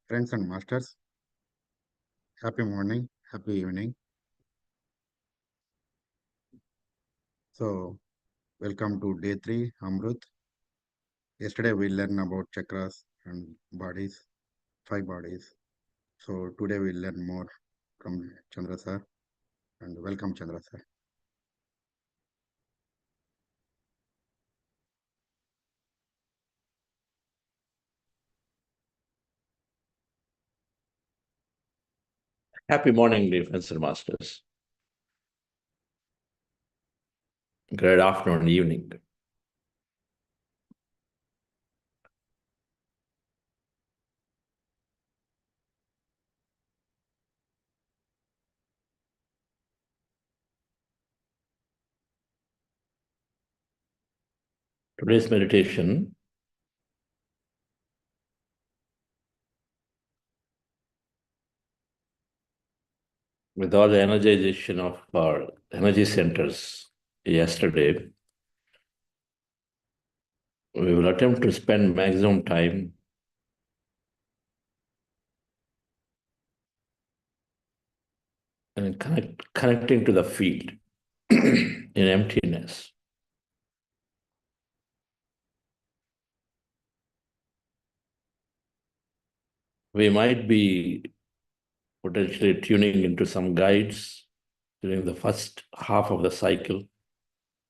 Friends and masters, happy morning, happy evening. So, welcome to day 3, Amruth. Yesterday we learned about chakras and bodies, 5 bodies. So, today we learn more from Chandra sir. And welcome, Chandra sir. Happy morning, defense masters. Good afternoon, evening. Today's meditation with all the energization of our energy centers yesterday, we will attempt to spend maximum time in connecting to the field in emptiness. We might be potentially tuning into some guides during the first half of the cycle.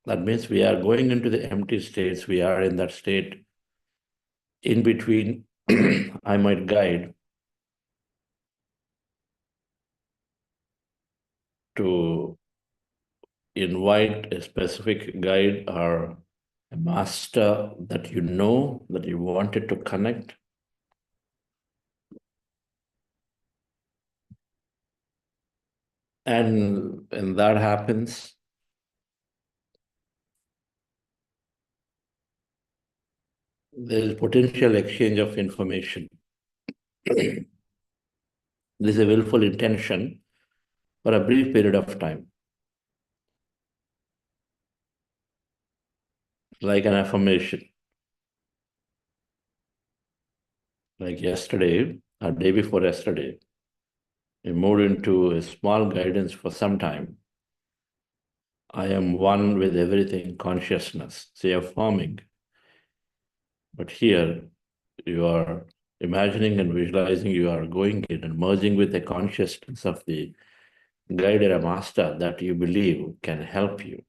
That means we are going into the empty states. We are in that state in between. I might guide to invite a specific guide or a master that you know that you wanted to connect. And when that happens, there is potential exchange of information. This is a willful intention for a brief period of time, like an affirmation. Like yesterday, or day before yesterday, we moved into a small guidance for some time. I am one with everything consciousness, say affirming. But here you are imagining and visualizing you are going in and merging with the consciousness of the guide or a master that you believe can help you.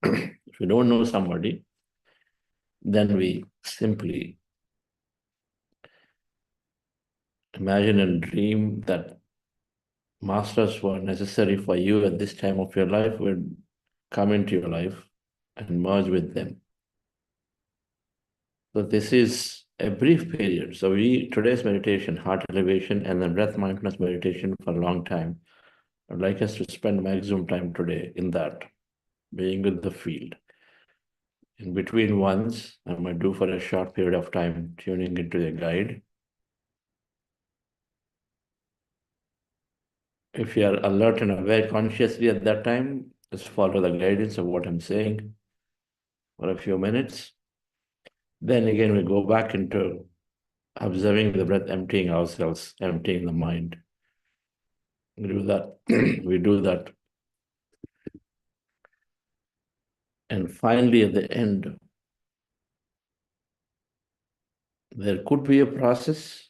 If you don't know somebody, then we simply imagine and dream that masters who are necessary for you at this time of your life will come into your life and merge with them. So this is a brief period. So today's meditation, heart elevation, and then breath mindfulness meditation for a long time. I'd like us to spend maximum time today in that, being with the field. In between ones, I might do for a short period of time, tuning into the guide. If you are alert and aware consciously at that time, just follow the guidance of what I'm saying for a few minutes. Then again, we go back into observing the breath, emptying ourselves, emptying the mind. We do that. We do that. And finally, at the end, there could be a process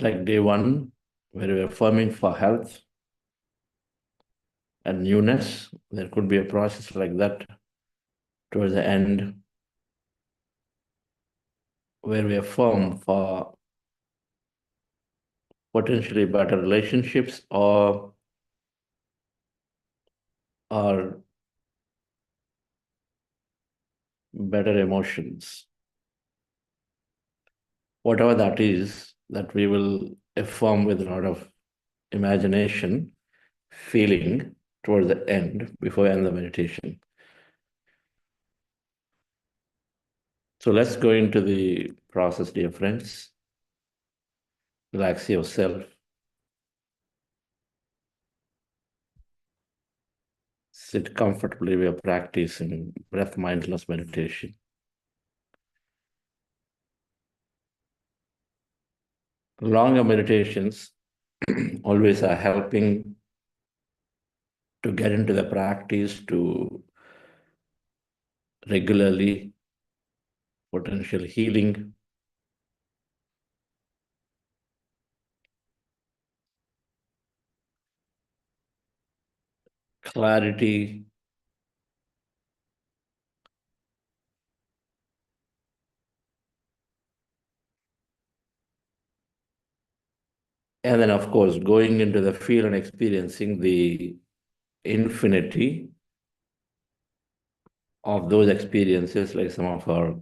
like day 1, where we are affirming for health and newness. There could be a process like that towards the end, where we affirm for potentially better relationships or better emotions. Whatever that is, that we will affirm with a lot of imagination, feeling towards the end, before I end the meditation. So let's go into the process, dear friends. Relax yourself. Sit comfortably. We are practicing breath mindfulness meditation. longer meditations always are helping to get into the practice to regularly potential healing, clarity, and then, of course, going into the field and experiencing the infinity of those experiences, like some of our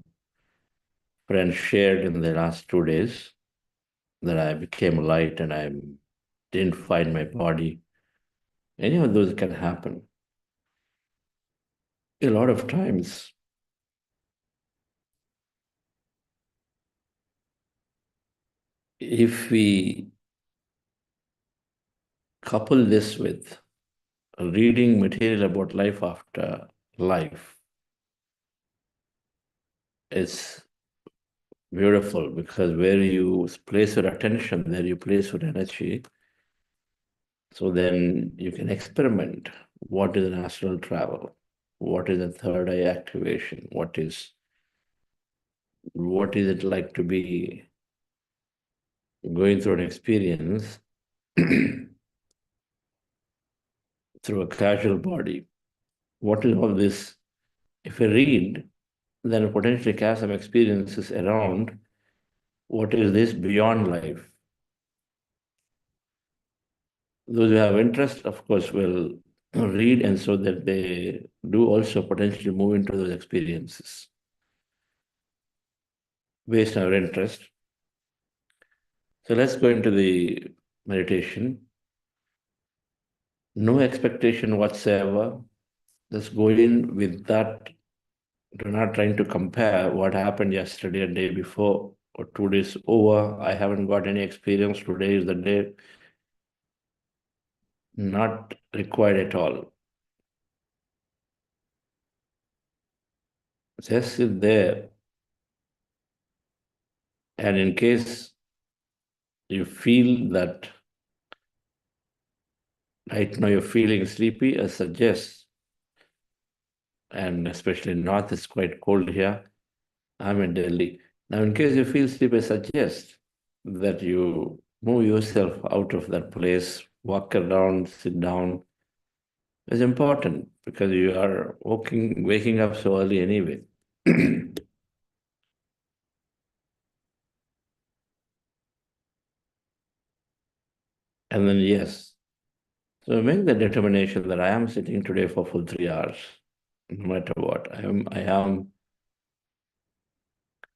friends shared in the last 2 days, that I became light and I didn't find my body. Any of those can happen. A lot of times, if we couple this with reading material about life after life, it's beautiful, because where you place your attention, there you place your energy. So then you can experiment. What is an astral travel? What is a third eye activation? What is it like to be going through an experience through a casual body? What is all this? If you read, then potentially cast some experiences around what is this beyond life. Those who have interest, of course, will read, and so that they do also potentially move into those experiences based on our interest. So let's go into the meditation. No expectation whatsoever. Just go in with that. Do not trying to compare what happened yesterday, a day before, or 2 days over. I haven't got any experience. Today is the day. Not required at all. Just sit there. And in case you feel that right now you're feeling sleepy, I suggest, and especially north is quite cold here. I'm in Delhi. Now, in case you feel sleepy, I suggest that you move yourself out of that place, walk around, sit down. It's important because you are waking up so early anyway. And then, yes, so make the determination that I am sitting today for full 3 hours, no matter what. I am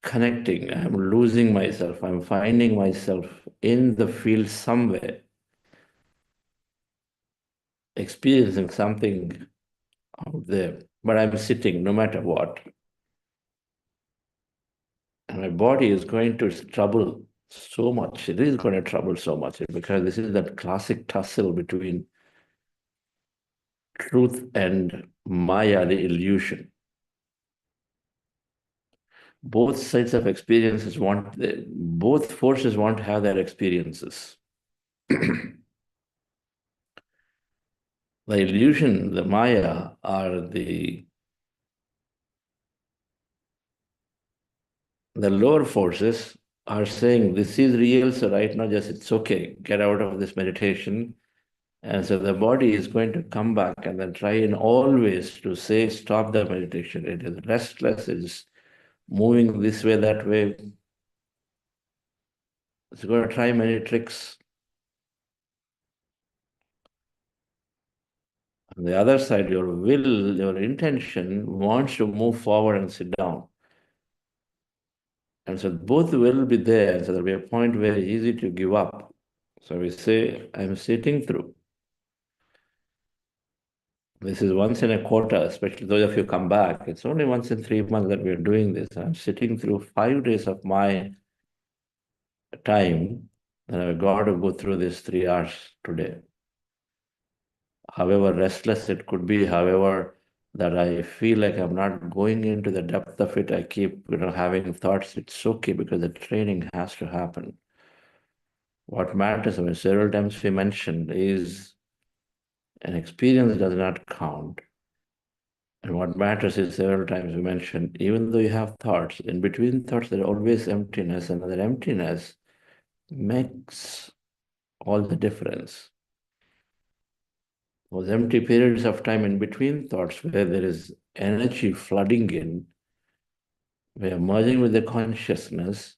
connecting, I'm losing myself, I'm finding myself in the field somewhere, experiencing something out there, but I'm sitting no matter what. And my body is going to trouble so much. It is going to trouble so much because this is that classic tussle between truth and Maya, the illusion. Both sides of experiences both forces want to have their experiences. The illusion, the Maya, are the lower forces are saying this is real, so right now just it's okay, get out of this meditation. And so the body is going to come back and then try in always to say, stop the meditation. It is restless, it is moving this way, that way. It's going to try many tricks. On the other side, your will, your intention wants to move forward and sit down. And so both will be there. And so there'll be a point where it's easy to give up. So we say, I'm sitting through. This is once in a quarter, especially those of you come back. It's only once in 3 months that we're doing this. I'm sitting through 5 days of my time, and I've got to go through these 3 hours today. However restless it could be, however that I feel like I'm not going into the depth of it, I keep having thoughts. It's okay because the training has to happen. what matters, I mean, several times we mentioned, is an experience does not count. And what matters is several times we mentioned, even though you have thoughts, in between thoughts, there's always emptiness, and that emptiness makes all the difference. Those empty periods of time in between thoughts where there is energy flooding in, we are merging with the consciousness.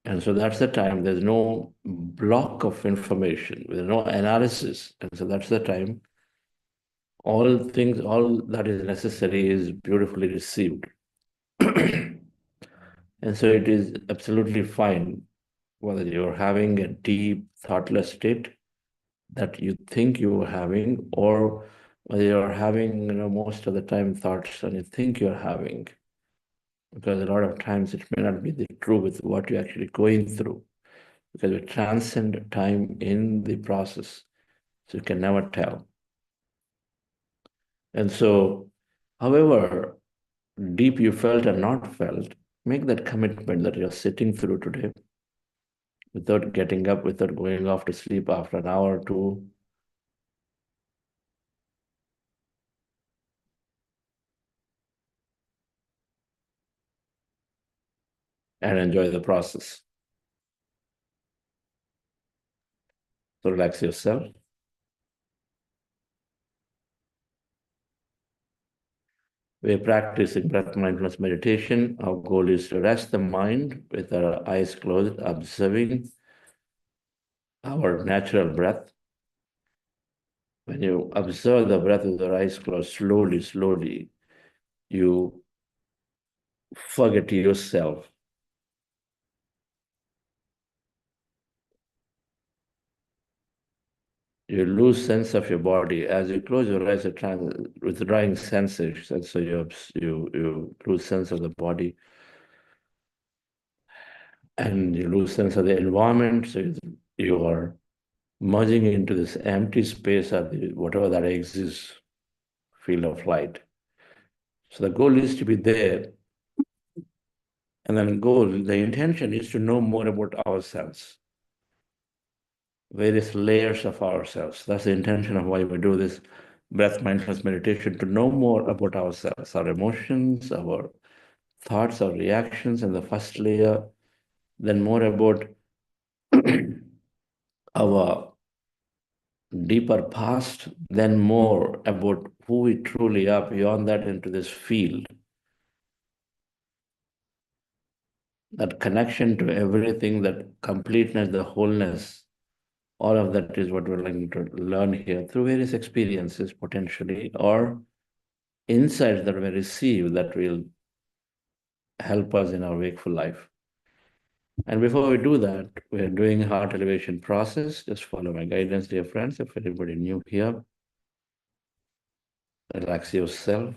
And so that's the time, there's no block of information, there's no analysis. And so that's the time all things, all that is necessary is beautifully received. And so it is absolutely fine whether you're having a deep, thoughtless state that you think you're having, or whether you're having, most of the time thoughts and you think you're having. Because a lot of times it may not be the true with what you're actually going through, because we transcend time in the process. So you can never tell. And so, however deep you felt or not felt, make that commitment that you're sitting through today without getting up, without going off to sleep after an hour or two. And enjoy the process. So relax yourself. We're practicing breath mindfulness meditation. Our goal is to rest the mind with our eyes closed, observing our natural breath. When you observe the breath with your eyes closed, slowly, slowly, you forget yourself. You lose sense of your body. As you close your eyes, you're withdrawing sensation, so you lose sense of the body. And you lose sense of the environment, so you are merging into this empty space or whatever that exists, field of light. So the goal is to be there. And then the intention is to know more about ourselves, various layers of ourselves. That's the intention of why we do this breath mindfulness meditation, to know more about ourselves, our emotions, our thoughts, our reactions, and the first layer, then more about our deeper past, then more about who we truly are beyond that into this field. That connection to everything, that completeness, the wholeness, all of that is what we're going to learn here through various experiences potentially, or insights that we receive that will help us in our wakeful life. And before we do that, we are doing a heart elevation process. Just follow my guidance, dear friends. If anybody new here, relax yourself.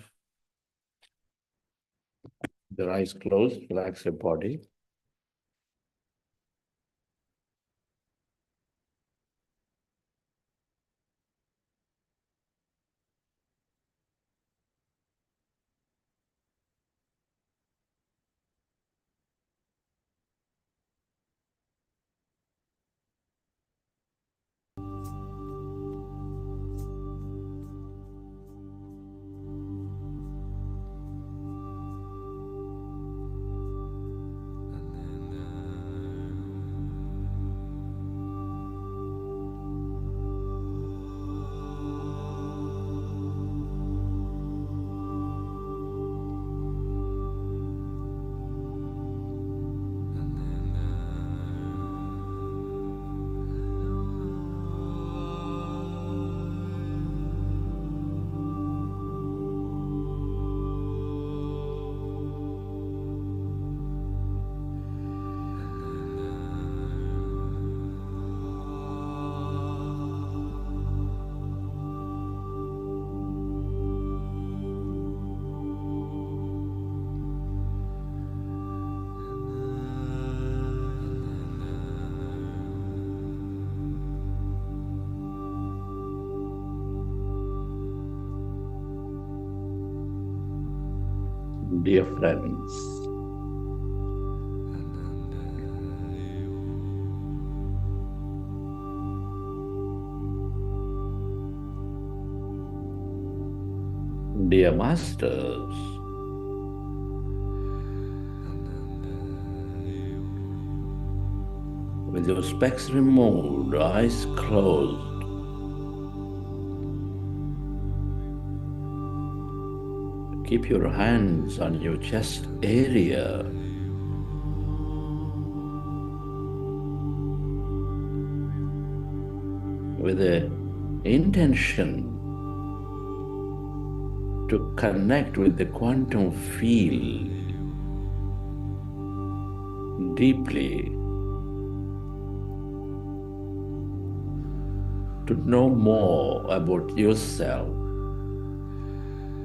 Your eyes closed, relax your body. Dear friends, Dear Masters, with your specs removed, eyes closed, keep your hands on your chest area. With the intention to connect with the quantum field deeply, to know more about yourself,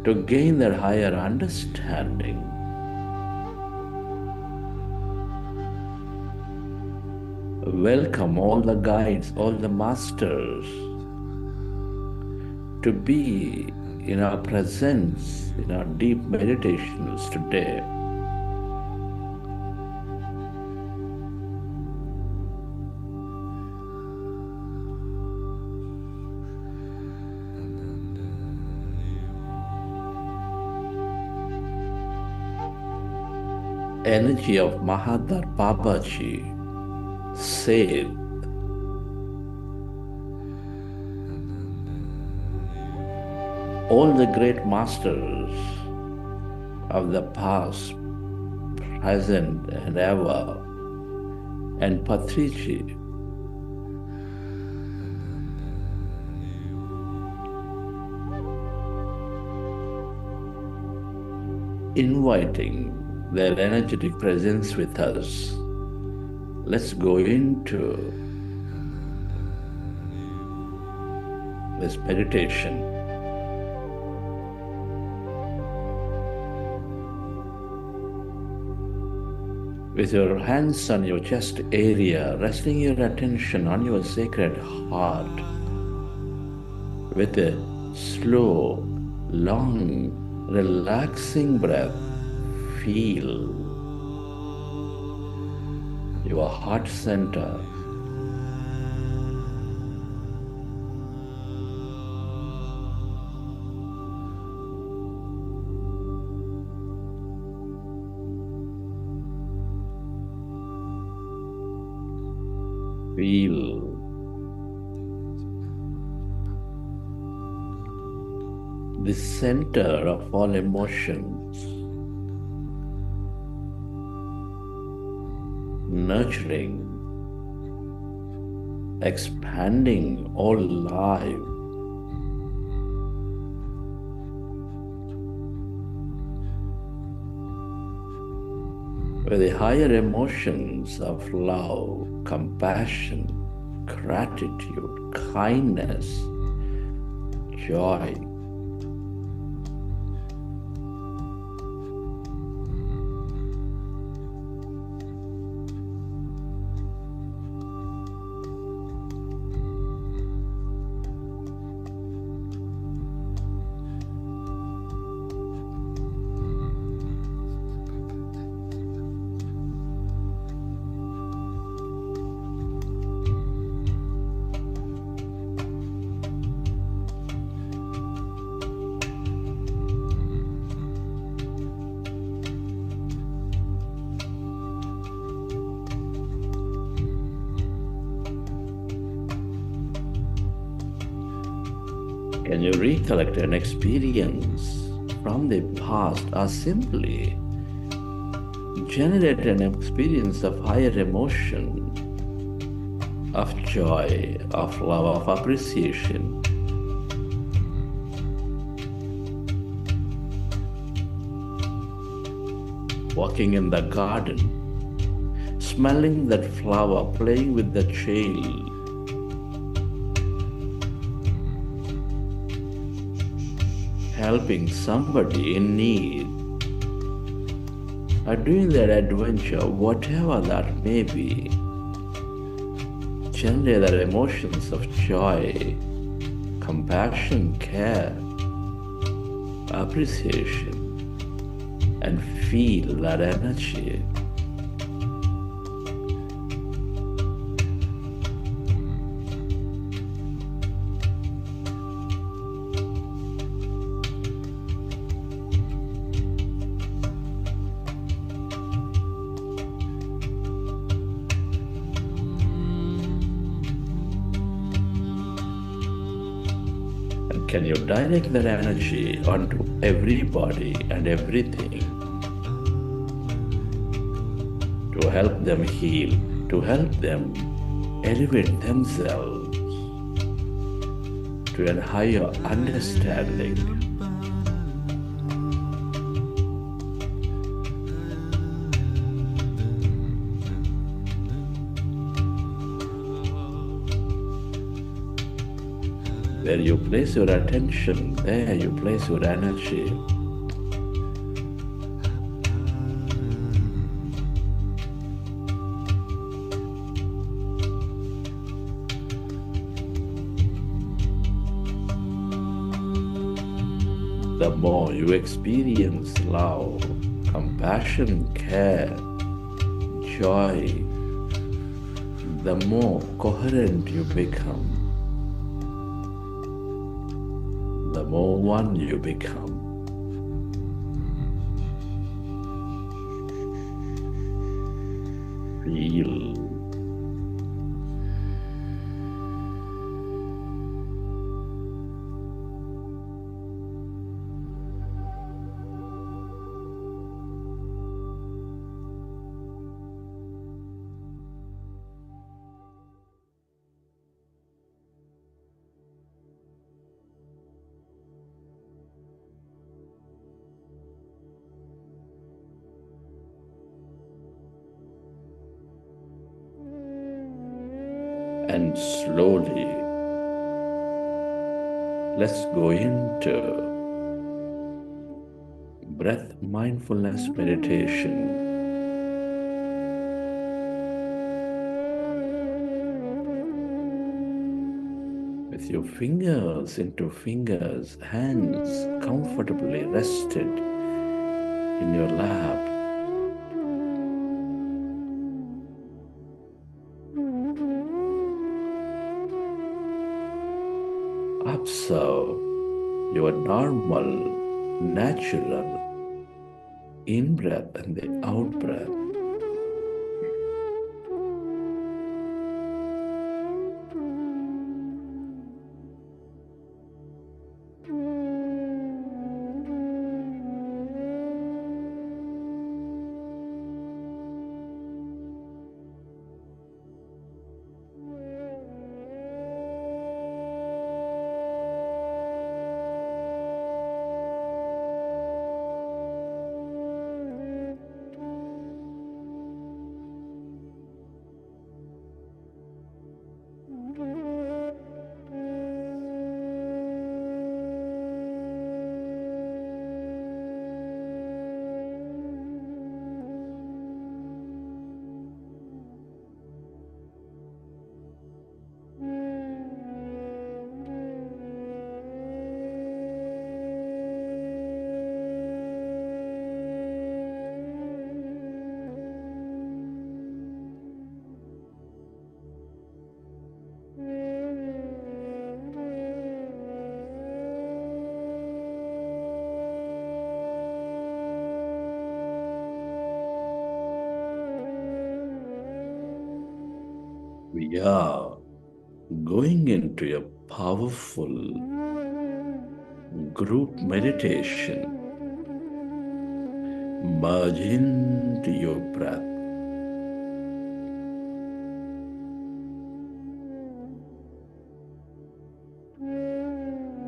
to gain that higher understanding. Welcome all the guides, all the masters to be in our presence, in our deep meditations today. Energy of Mahadar Babaji, save. All the great masters of the past, present and ever, and Patriji, inviting their energetic presence with us. Let's go into this meditation. With your hands on your chest area, resting your attention on your sacred heart, with a slow, long, relaxing breath, feel your heart center. Feel the center of all emotions, nurturing, expanding all life. With the higher emotions of love, compassion, gratitude, kindness, joy. Can you recollect an experience from the past, or simply generate an experience of higher emotion, of joy, of love, of appreciation? Walking in the garden, smelling that flower, playing with the child, helping somebody in need, or doing that adventure, whatever that may be. Generate their emotions of joy, compassion, care, appreciation, and feel that energy. can you direct that energy onto everybody and everything to help them heal, to help them elevate themselves to a higher understanding. Where you place your attention, there you place your energy. The more you experience love, compassion, care, joy, the more coherent you become, the more one you become. Feel. And slowly, let's go into breath mindfulness meditation. With your fingers into fingers, hands comfortably rested in your lap. Observe your normal, natural in-breath and the out-breath. We are going into a powerful group meditation. Merge into your breath.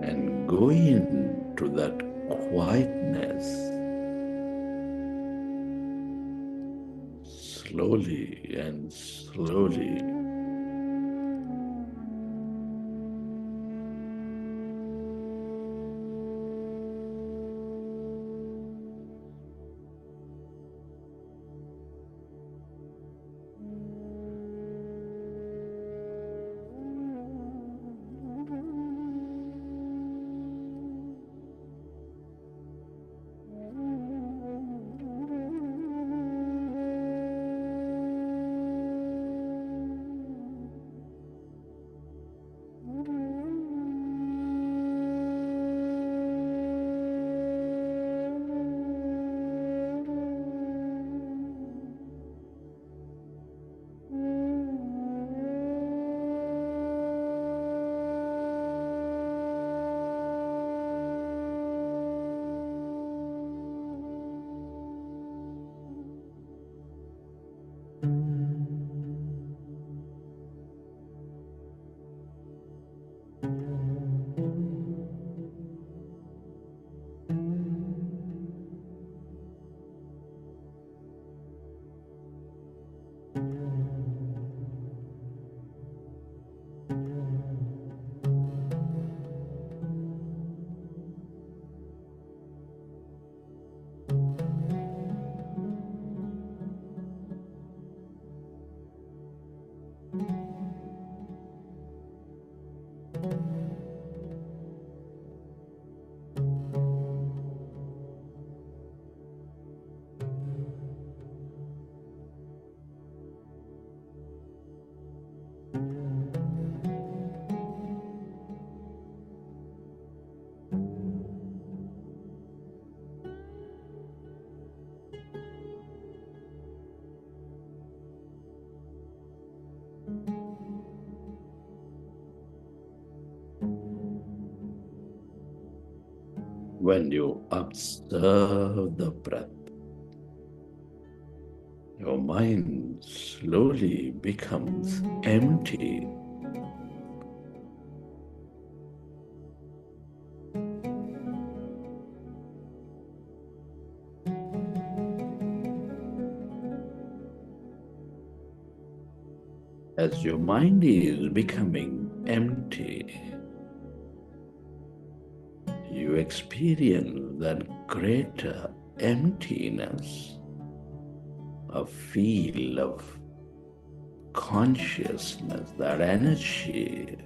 And go into that quietness. Slowly and slowly. When you observe the breath, your mind slowly becomes empty. As your mind is becoming empty, you experience that greater emptiness, a feel of consciousness, that energy.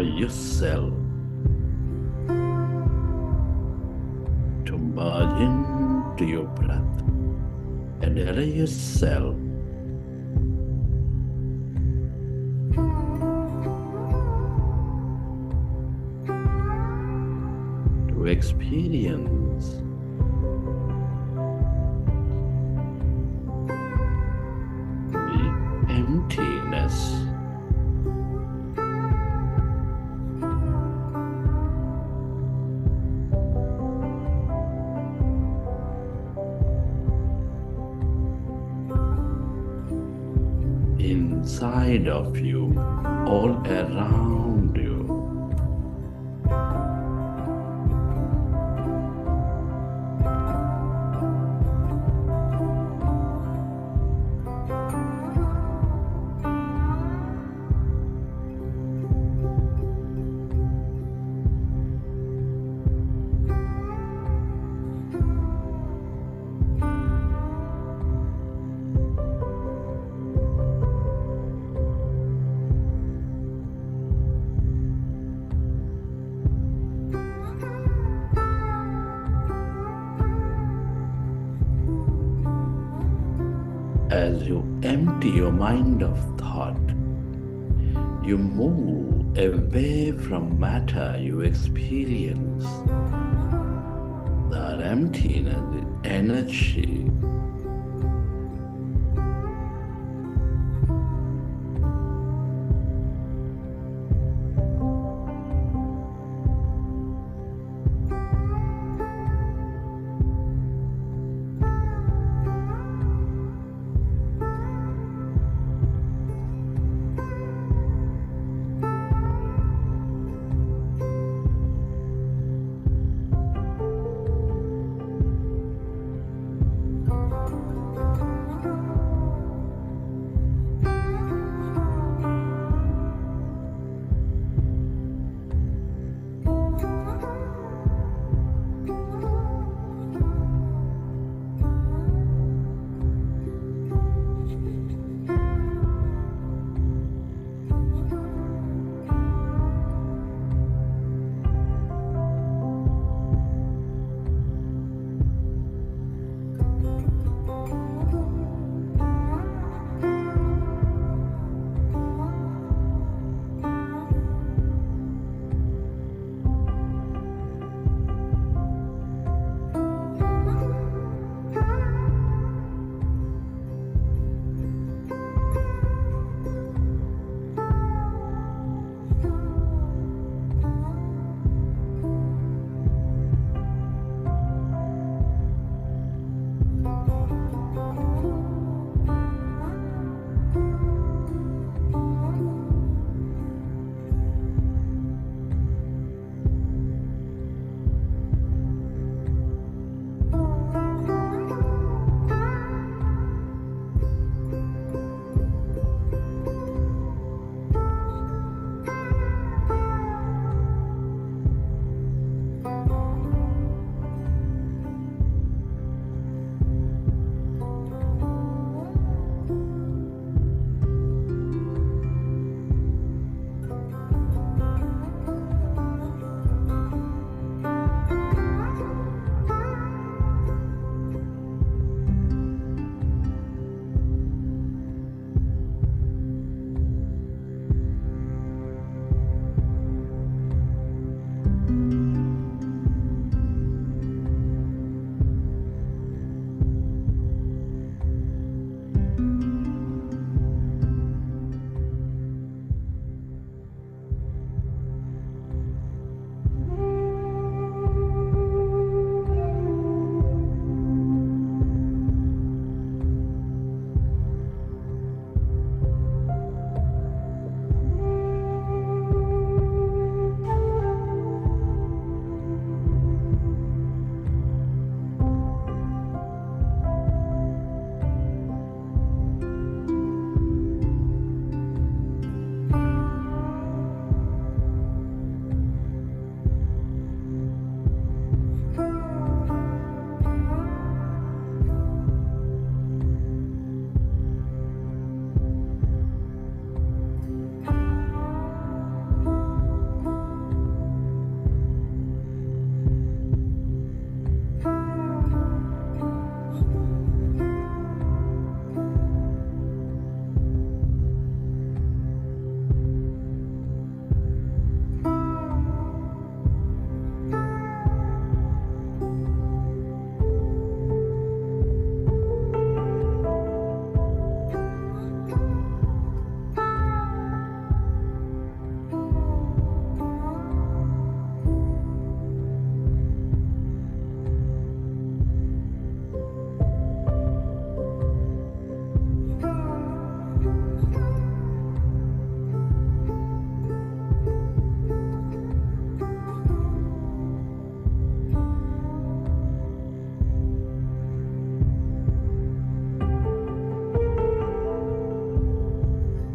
yourself to merge into your breath and allow yourself to experience the emptiness inside of you, all around you. As you empty your mind of thought, you move away from matter, you experience that emptiness, the energy.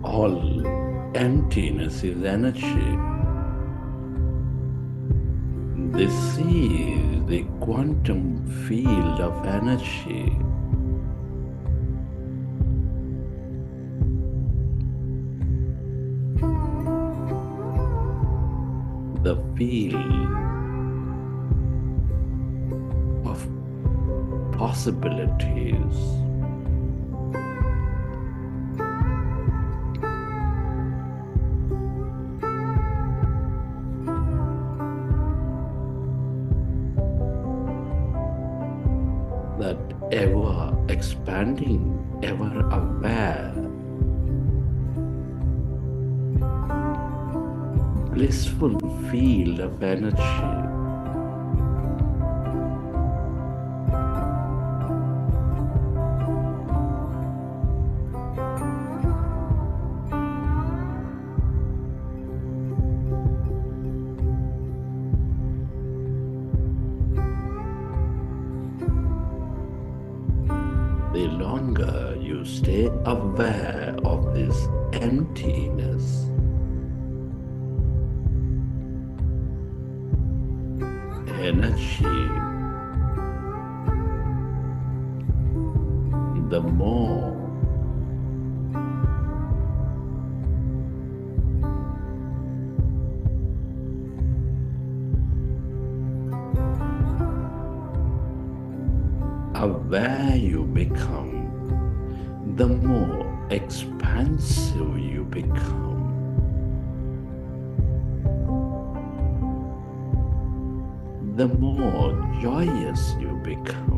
all emptiness is energy. This is the quantum field of energy. The field of possibilities. That ever expanding, ever aware, blissful field of energy. The longer you stay aware of this emptiness, energy, the more aware you become, the more expansive you become. The more joyous you become.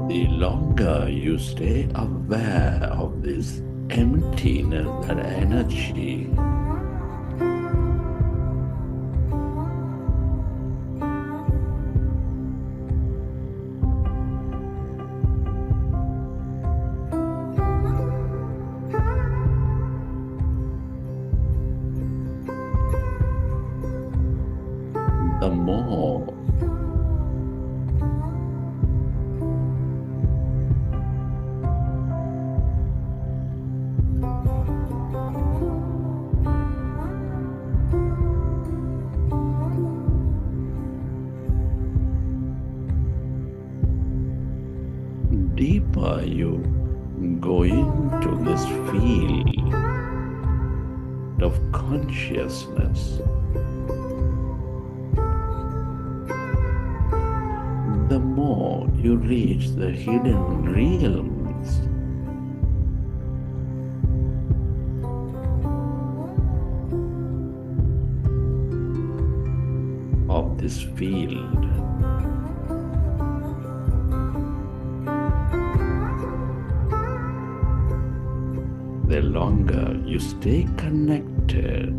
the longer you stay aware of this emptiness and energy, the more deeper you go into this field of consciousness, the more you reach the hidden realms of this field. The longer you stay connected,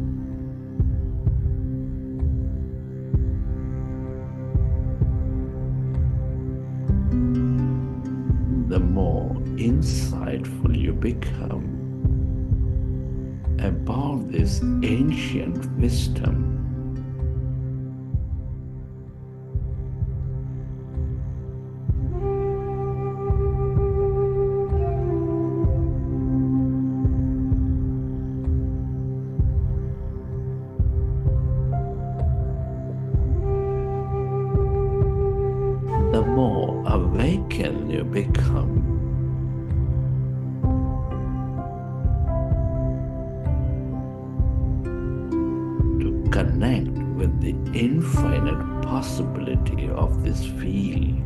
the more insightful you become about this ancient wisdom. The more awakened you become to connect with the infinite possibility of this field.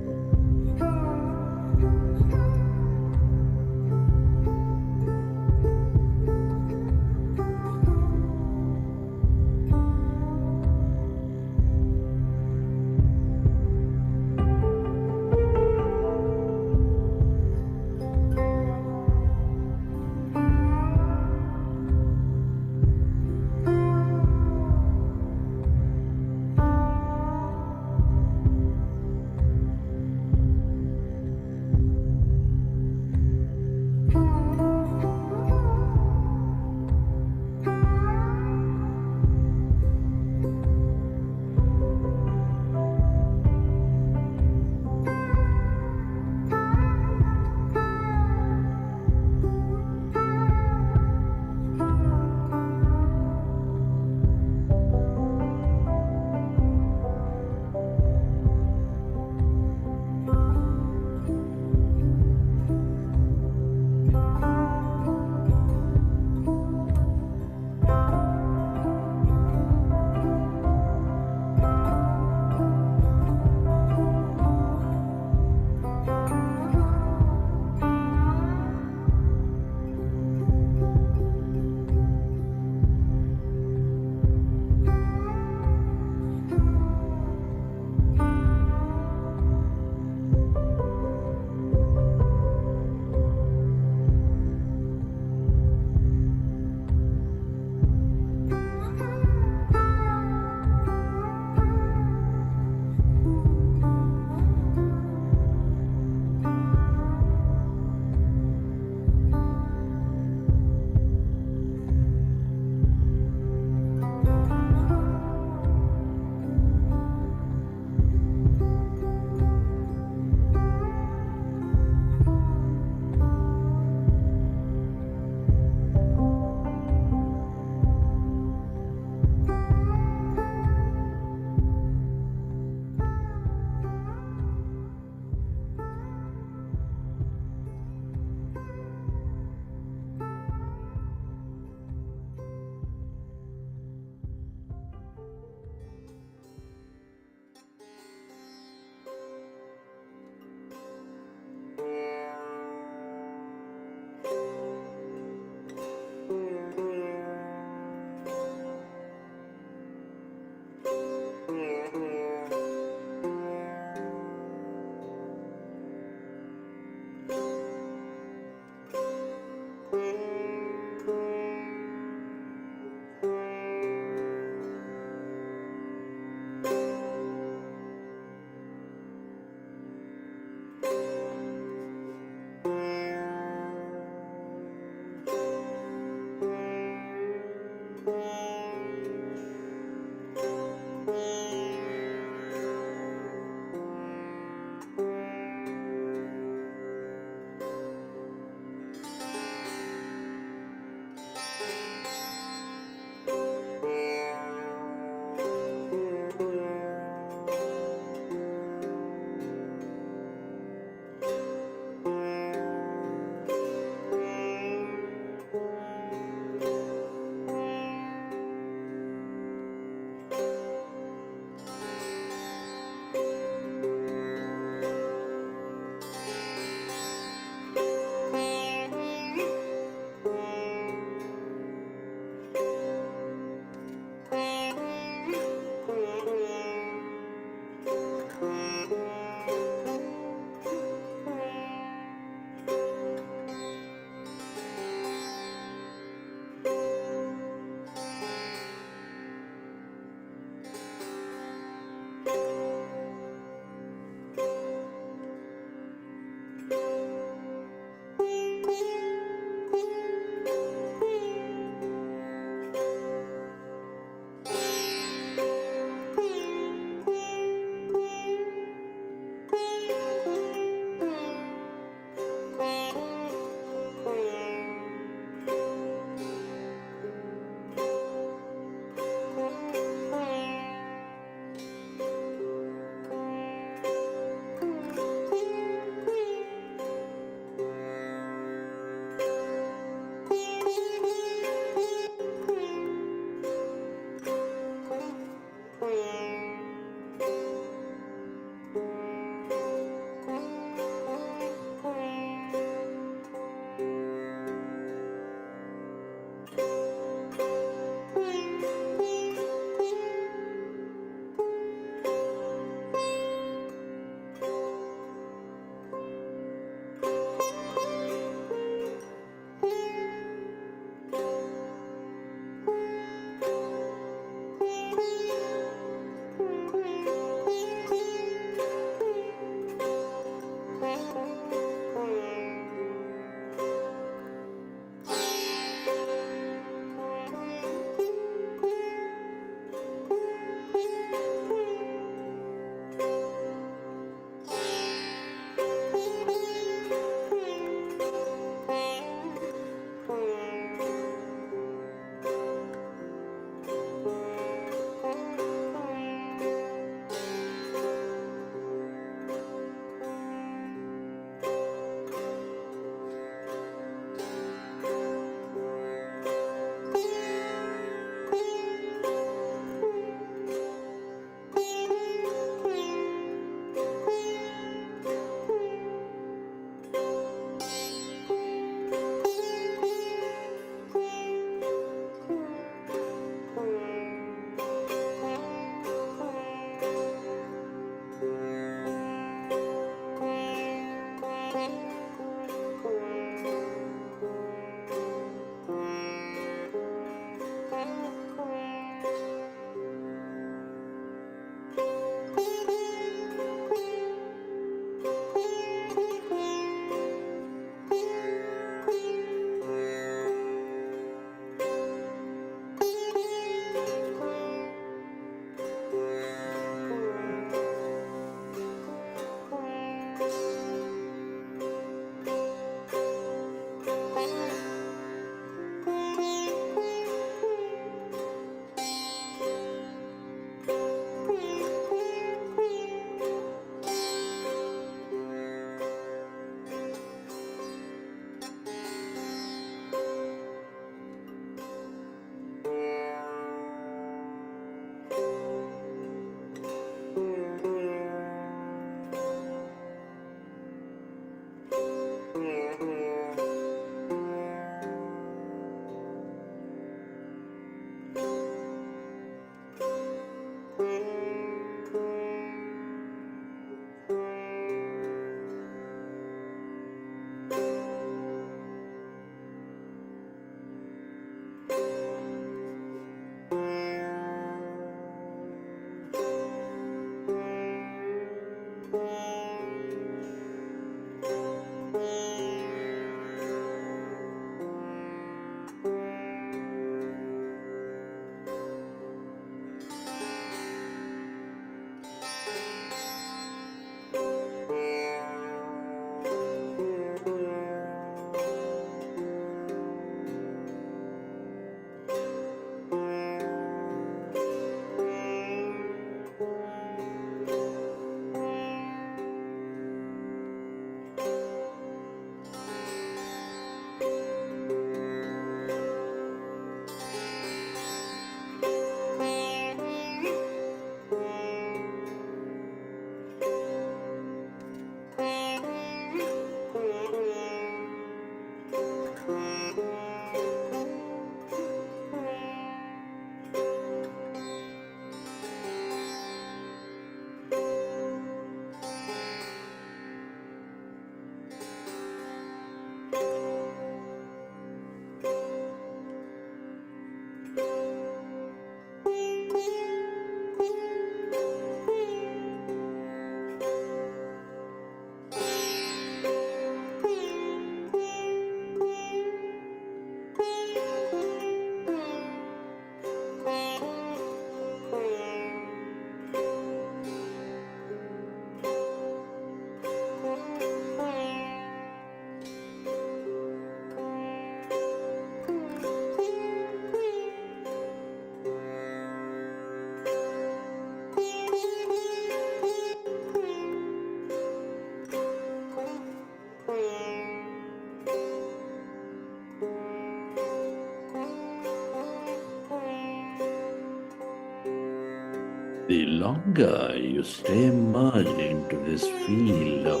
The longer you stay merged into this field of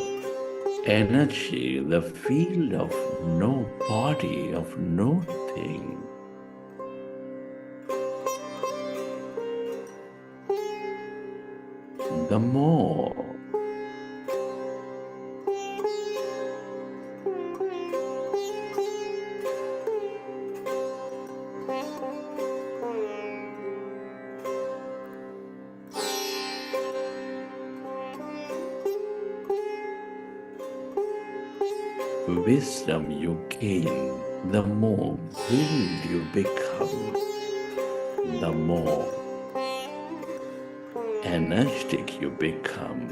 energy, the field of no body, of no thing, the more wisdom you gain, the more willed you become, the more energetic you become.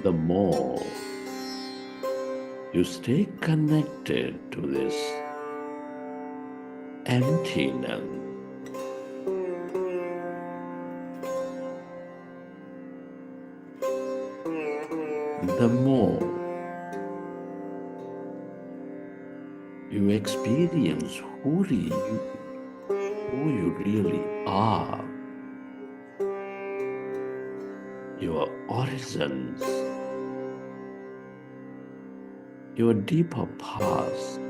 the more you stay connected to this emptiness, the more you experience who you really are, your origins, your deeper past.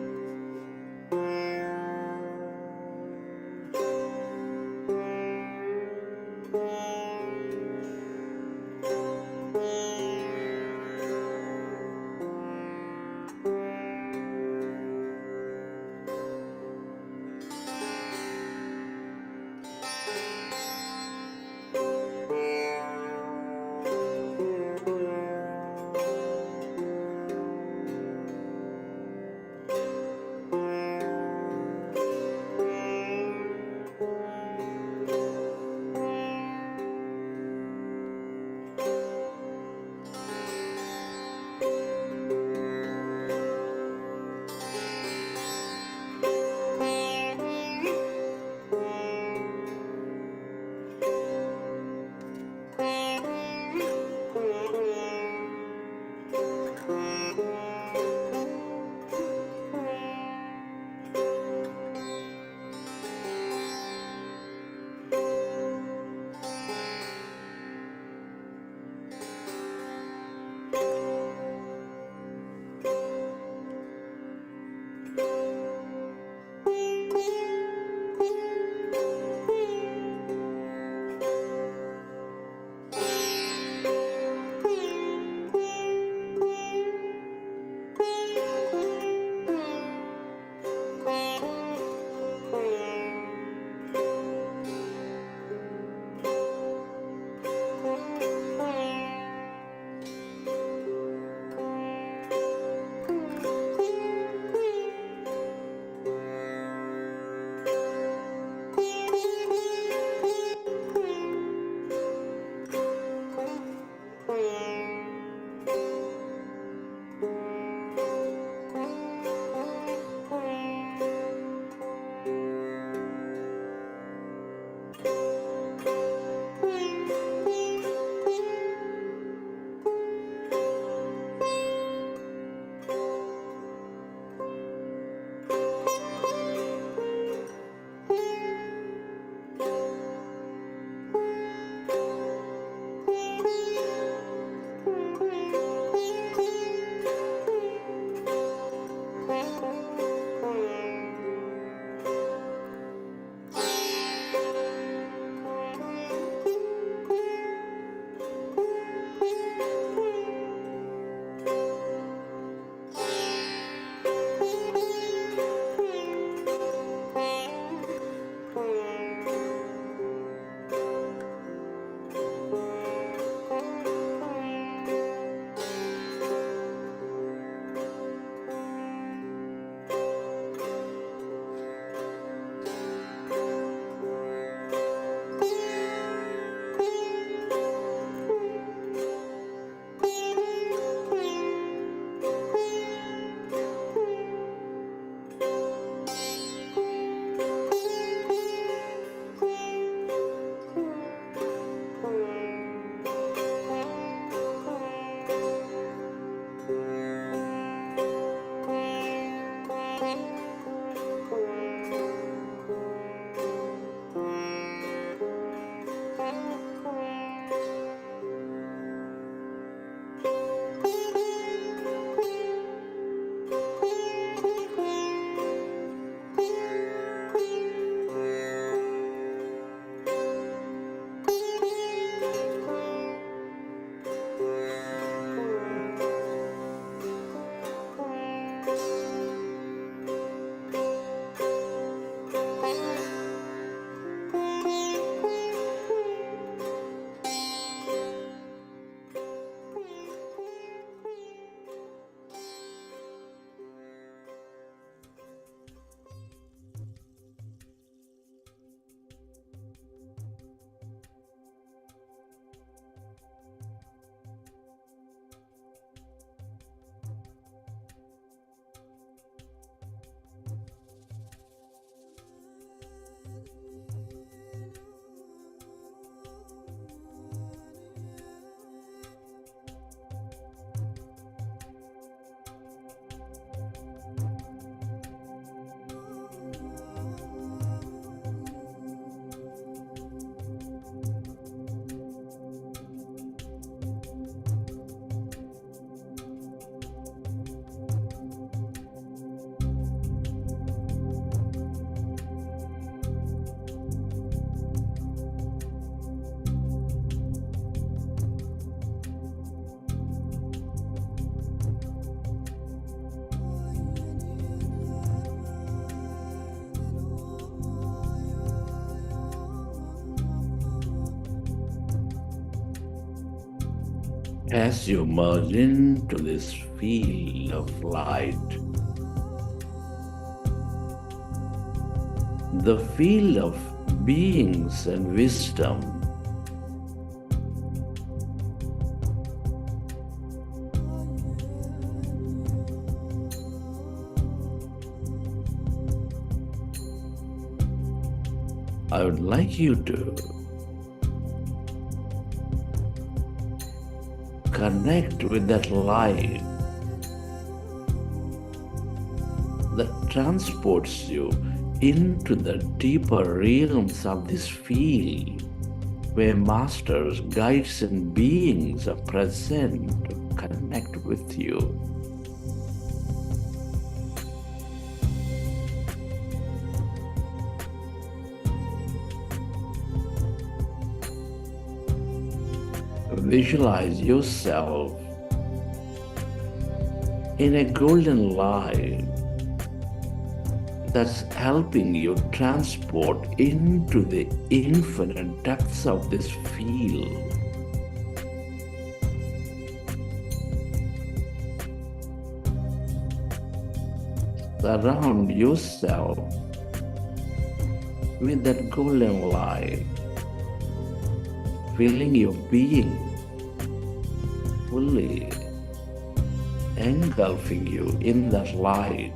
As you merge into this field of light, the field of beings and wisdom, I would like you to connect with that light that transports you into the deeper realms of this field where masters, guides, and beings are present to connect with you. Visualize yourself in a golden light that's helping you transport into the infinite depths of this field. Surround yourself with that golden light, feeling your being fully engulfing you in that light.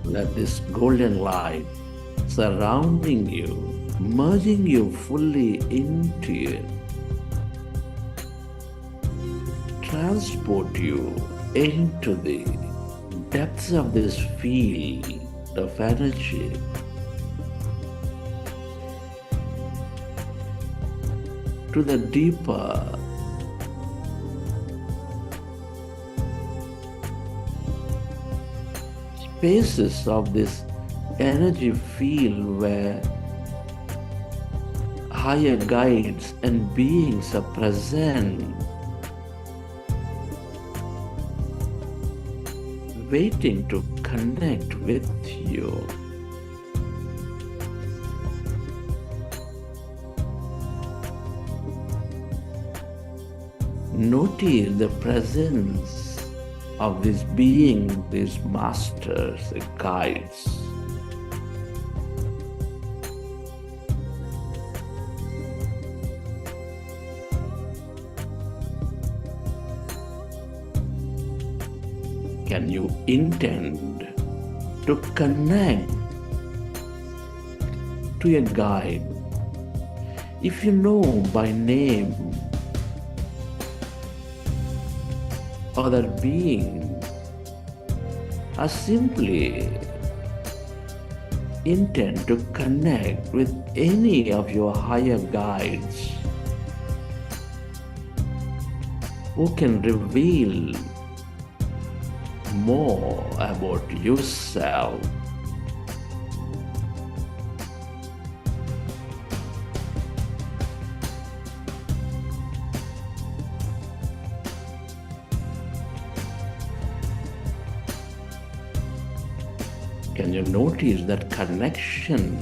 Let this golden light surrounding you, merging you fully into it, transport you into the depths of this field of energy. To the deeper spaces of this energy field where higher guides and beings are present, waiting to connect with you. Notice the presence of this being, these masters, the guides. Can you intend to connect to your guide? If you know by name other being, or simply intend to connect with any of your higher guides who can reveal more about yourself. Can you notice that connection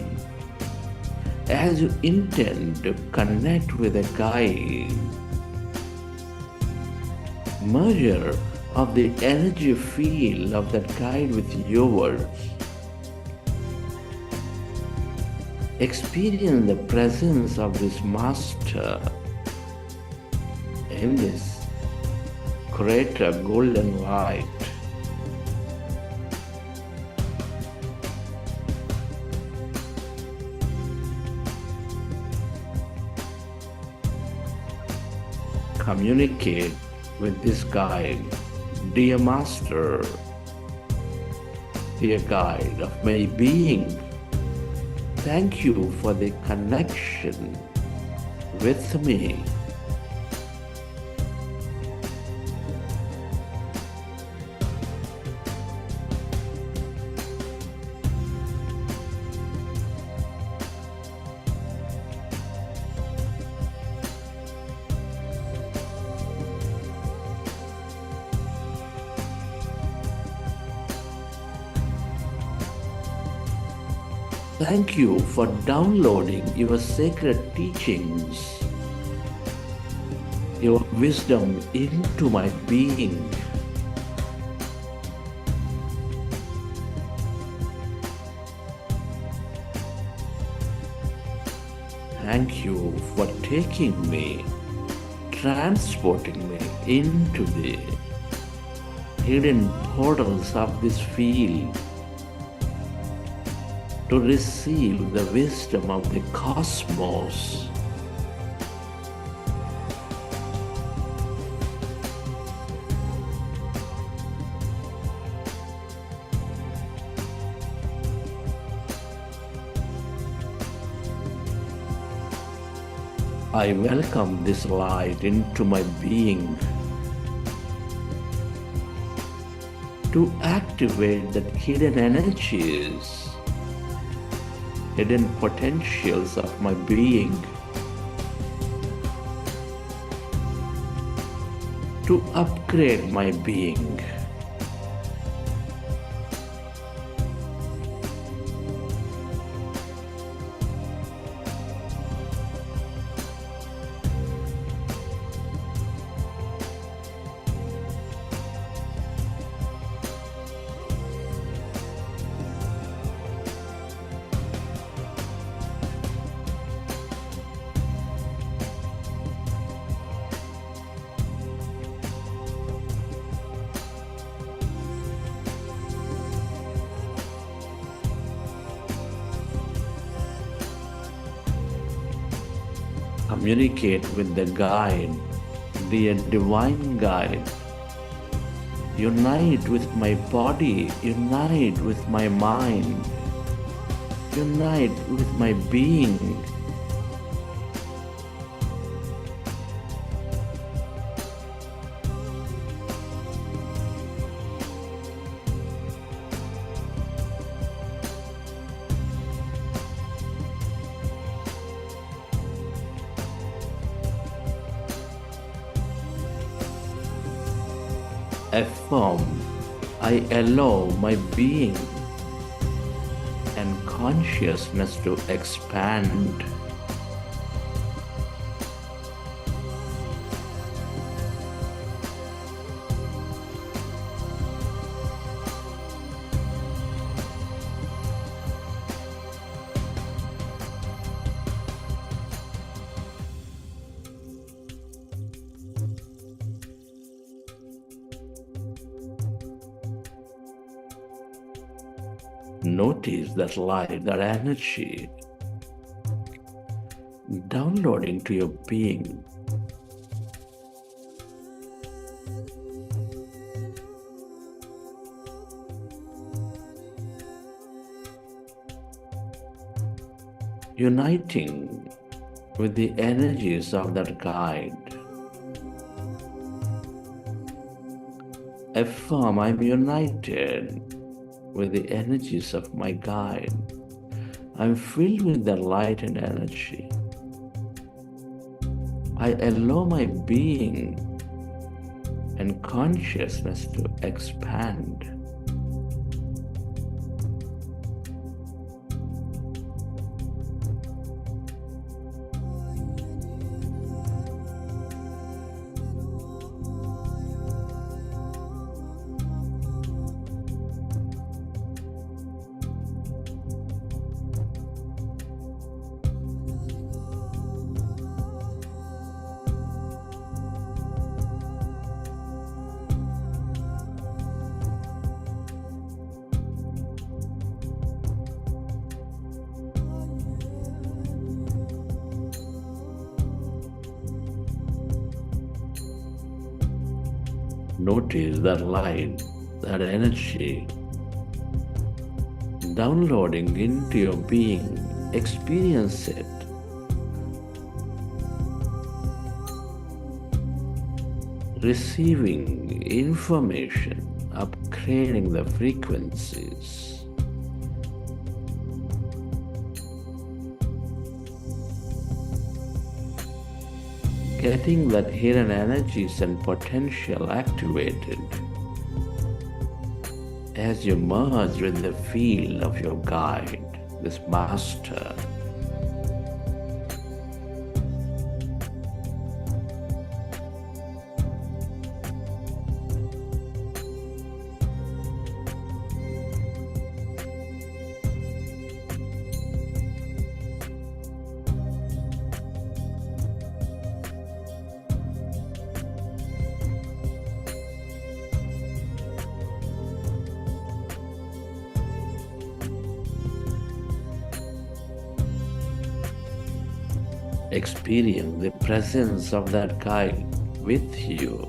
as you intend to connect with a guide? Merger of the energy field of that guide with yours. Experience the presence of this master in this greater golden light. Communicate with this guide. Dear Master, dear guide of my being, thank you for the connection with me. Thank you for downloading your sacred teachings, your wisdom into my being. Thank you for taking me, transporting me into the hidden portals of this field to receive the wisdom of the cosmos. I welcome this light into my being to activate the hidden energies, hidden potentials of my being, to upgrade my being. Communicate with the guide, the divine guide. Unite with my body, unite with my mind, unite with my being. Affirm, I allow my being and consciousness to expand. Notice that light, that energy downloading to your being. Uniting with the energies of that guide. Affirm, I'm united with the energies of my guide. I'm filled with the light and energy. I allow my being and consciousness to expand. Notice that light, that energy downloading into your being. Experience it. Receiving information, upgrading the frequencies. Getting that hidden energies and potential activated as you merge with the field of your guide, this master. Experience the presence of that guide with you,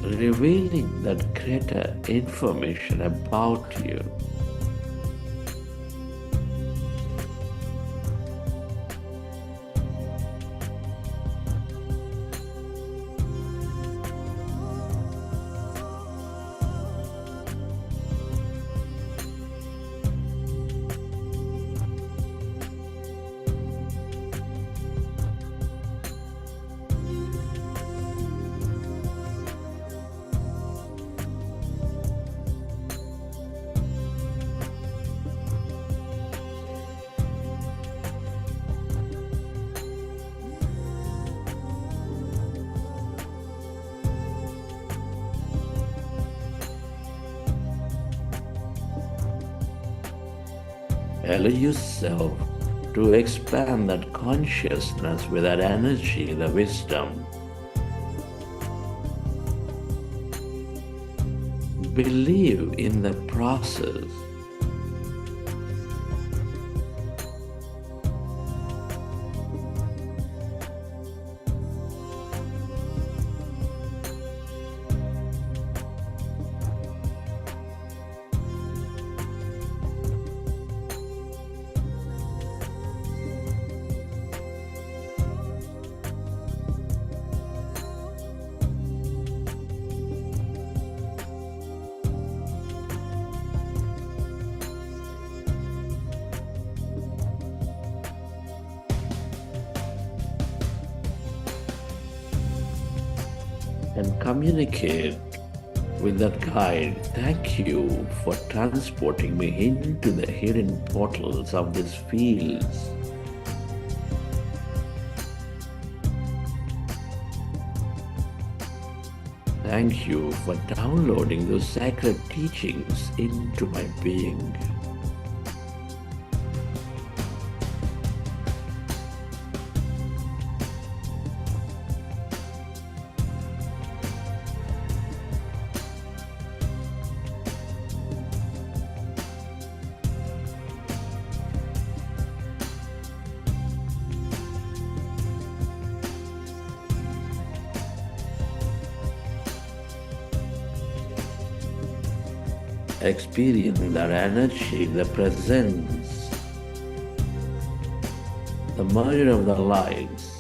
revealing that greater information about you. Allow yourself to expand that consciousness with that energy, the wisdom. Believe in the process. And communicate with that guide. Thank you for transporting me into the hidden portals of these fields. Thank you for downloading those sacred teachings into my being. Experience that energy, the presence, the merger of the lights.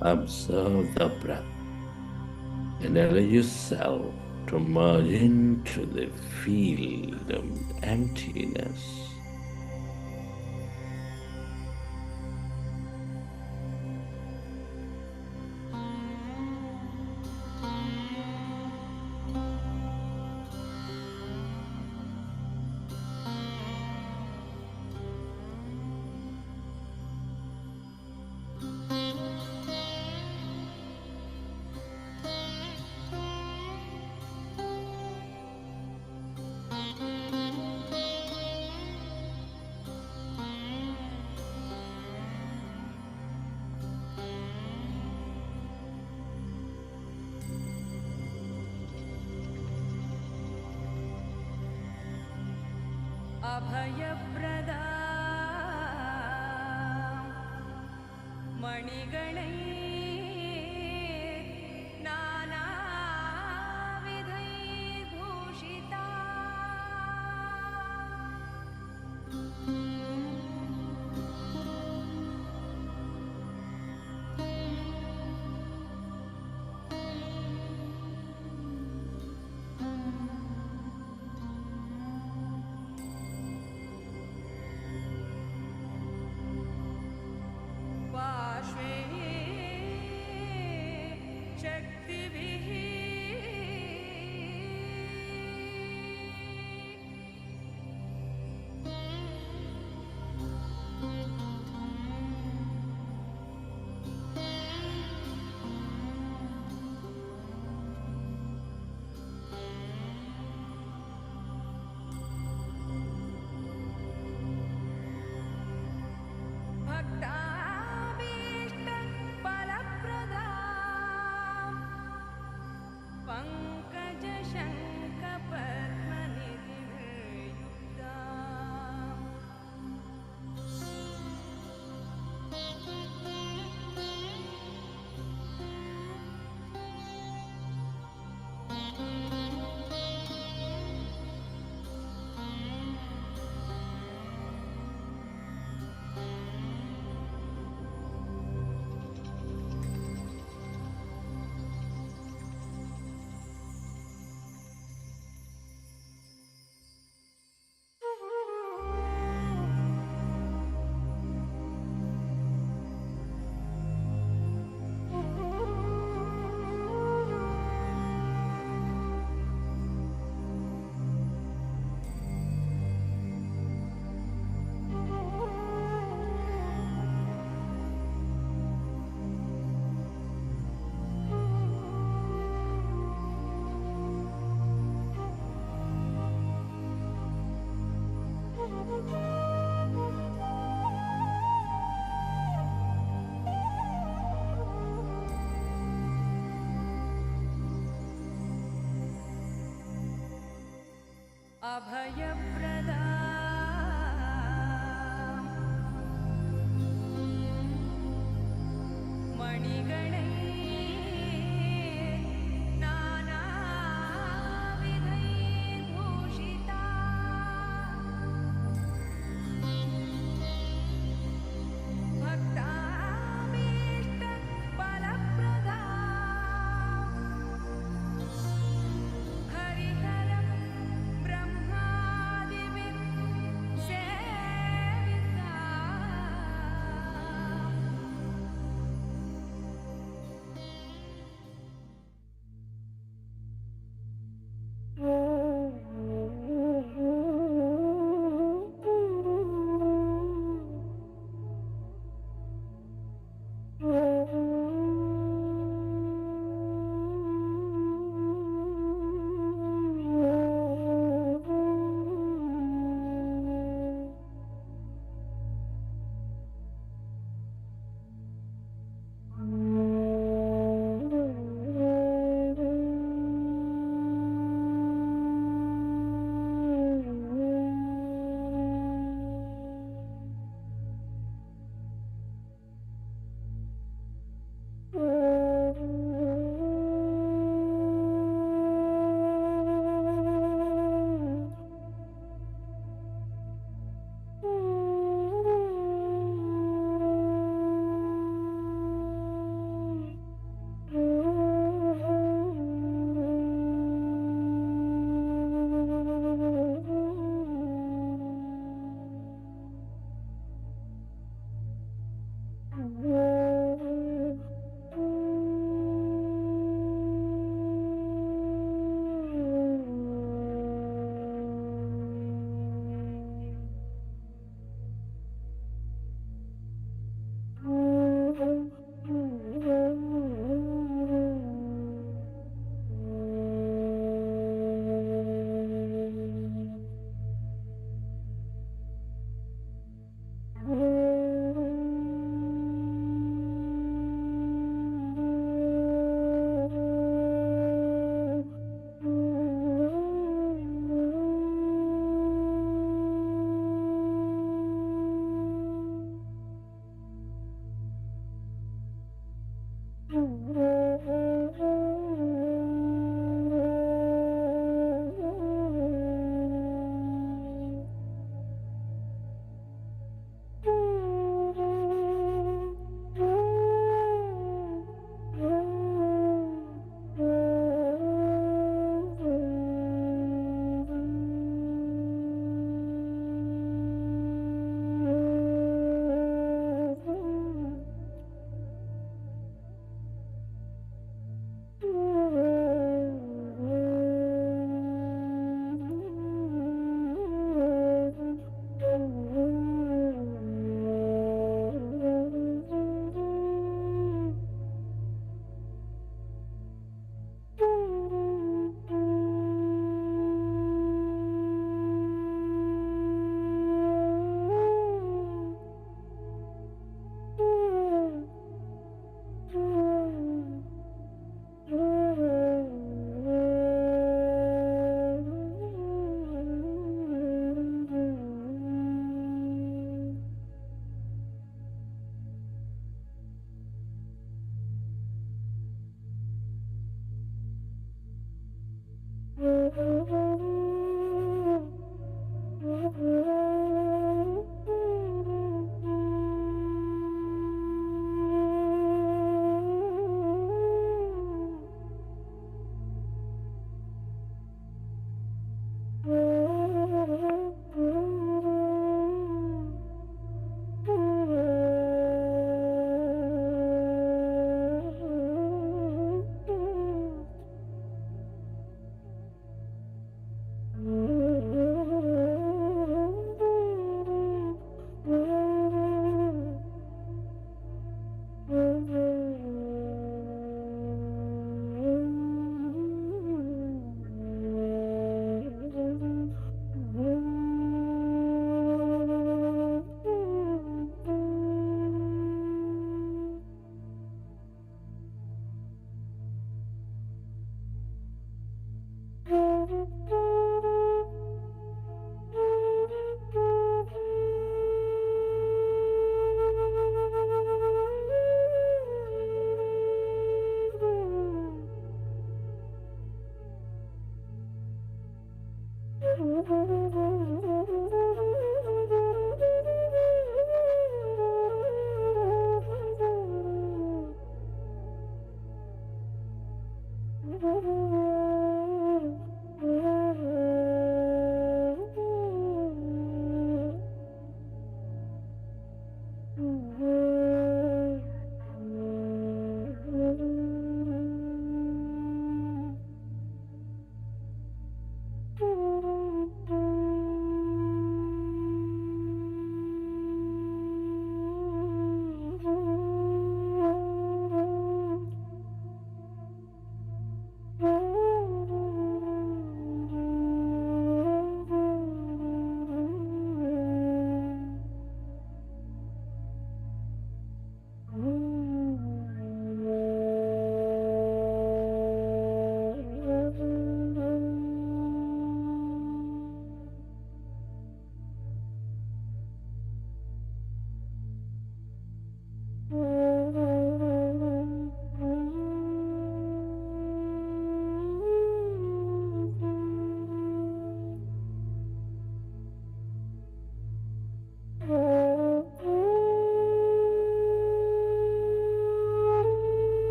Observe the breath and allow yourself to merge into the field of emptiness. अभयप्रदा मणिगणै नानाविधैर्भूषिता पार्श्वे शक्तिभिः भक्ताभीष्टफलप्रदा पङ्कजशङ्खपद्मनिधिर्युक्ता अभयप्रदा मणिगणै नानाविधैर्भूषिता भक्ताभीष्टफलप्रदा हरिहरं ब्रह्मादि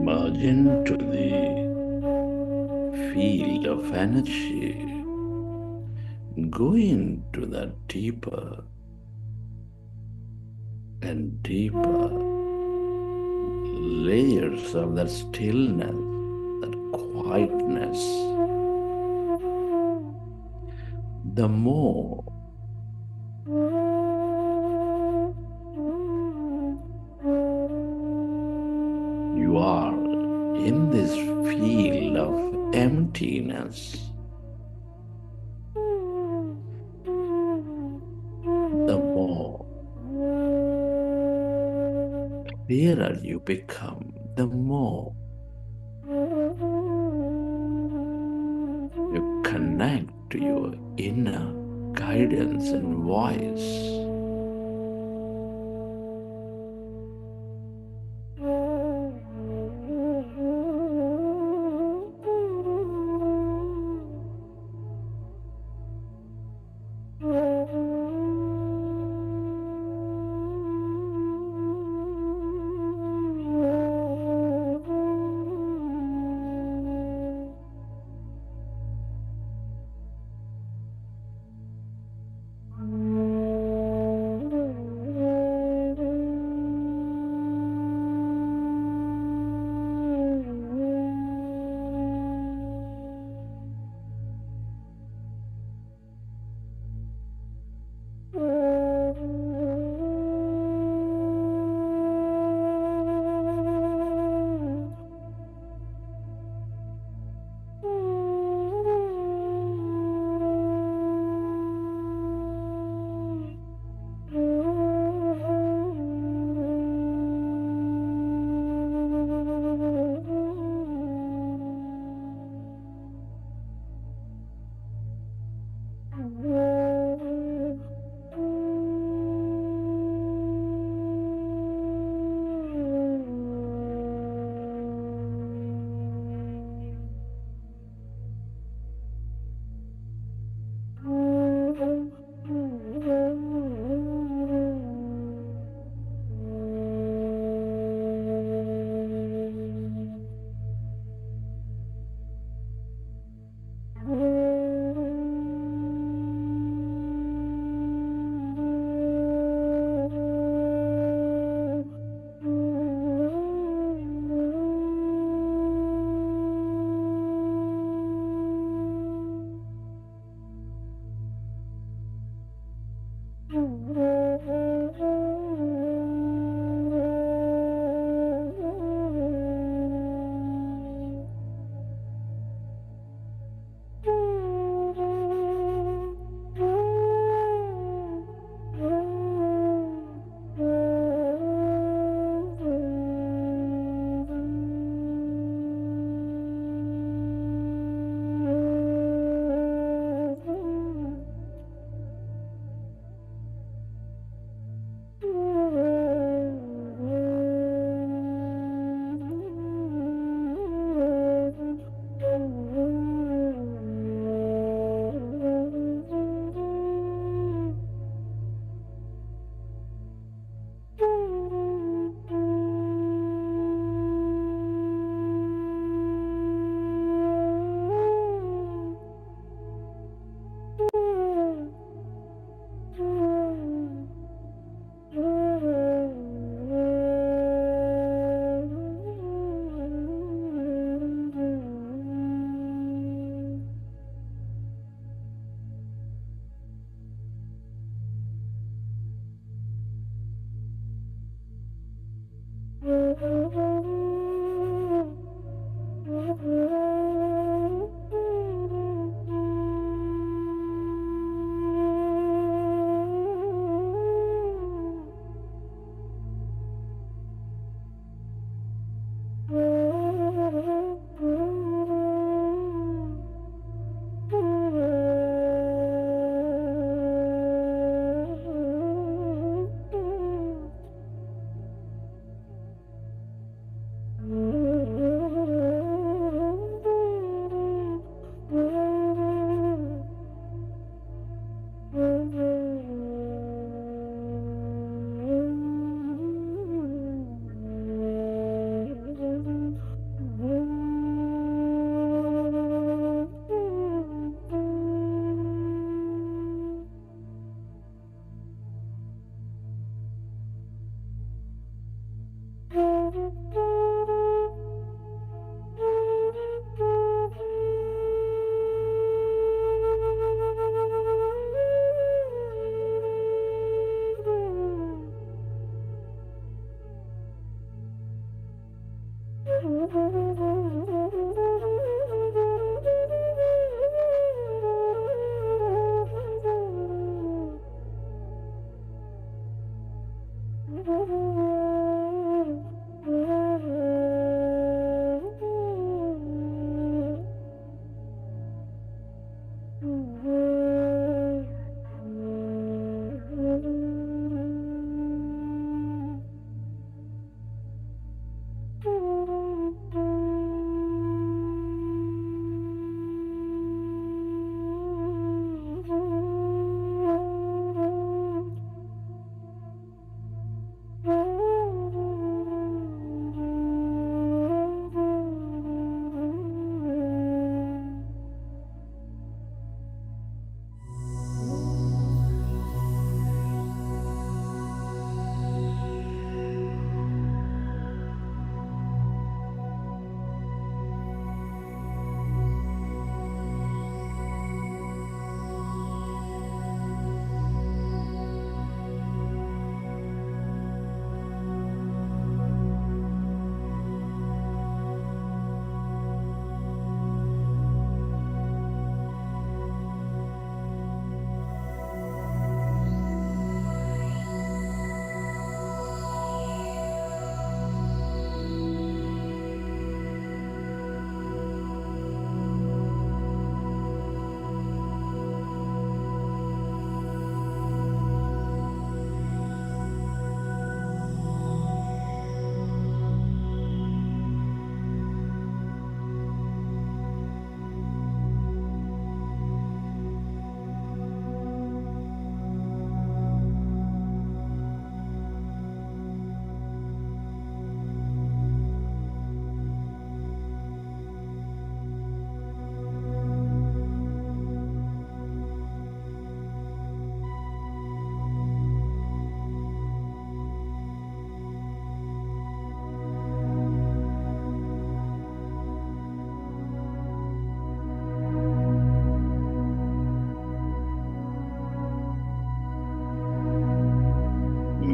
Merge into the field of energy. Go into that deeper and deeper layers of that stillness, that quietness. The more you are in this field of emptiness, the more clearer you become, the more you connect to your inner guidance and voice.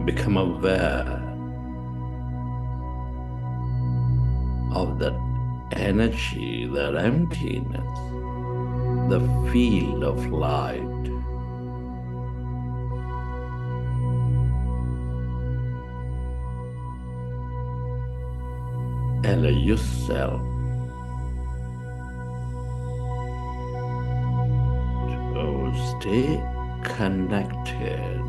Become aware of that energy, that emptiness, the field of light. Allow yourself to stay connected.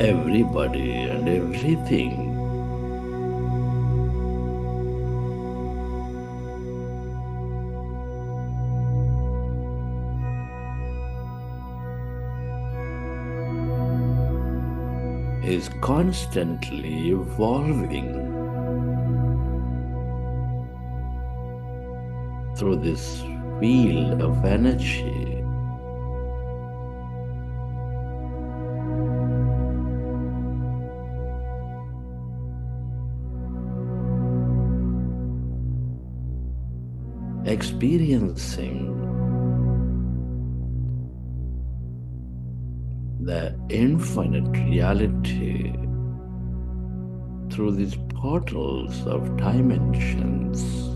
Everybody and everything is constantly evolving through this field of energy. Experiencing the infinite reality through these portals of dimensions.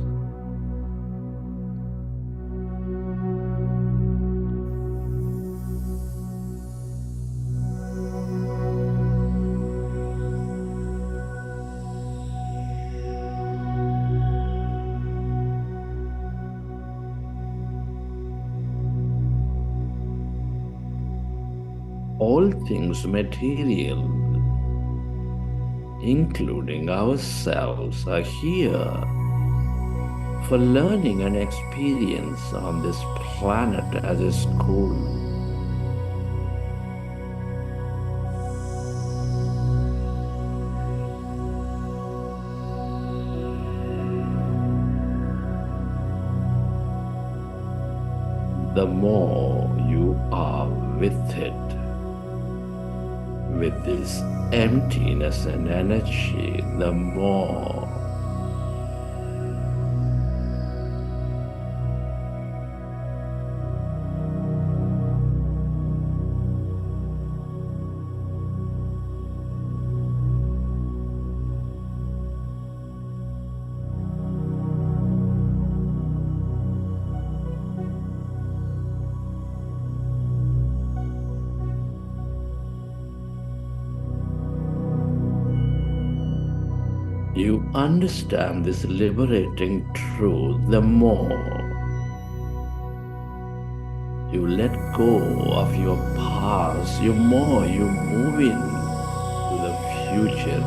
All things material, including ourselves, are here for learning and experience on this planet as a school. The more you are with it, with this emptiness and energy, the more you understand this liberating truth, the more you let go of your past, the more you move into the future.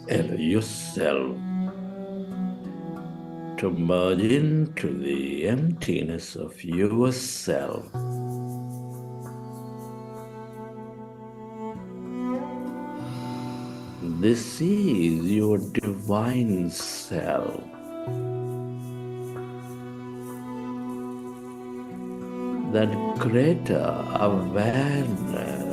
Allow yourself to merge into the emptiness of yourself. This is your divine self. That greater awareness.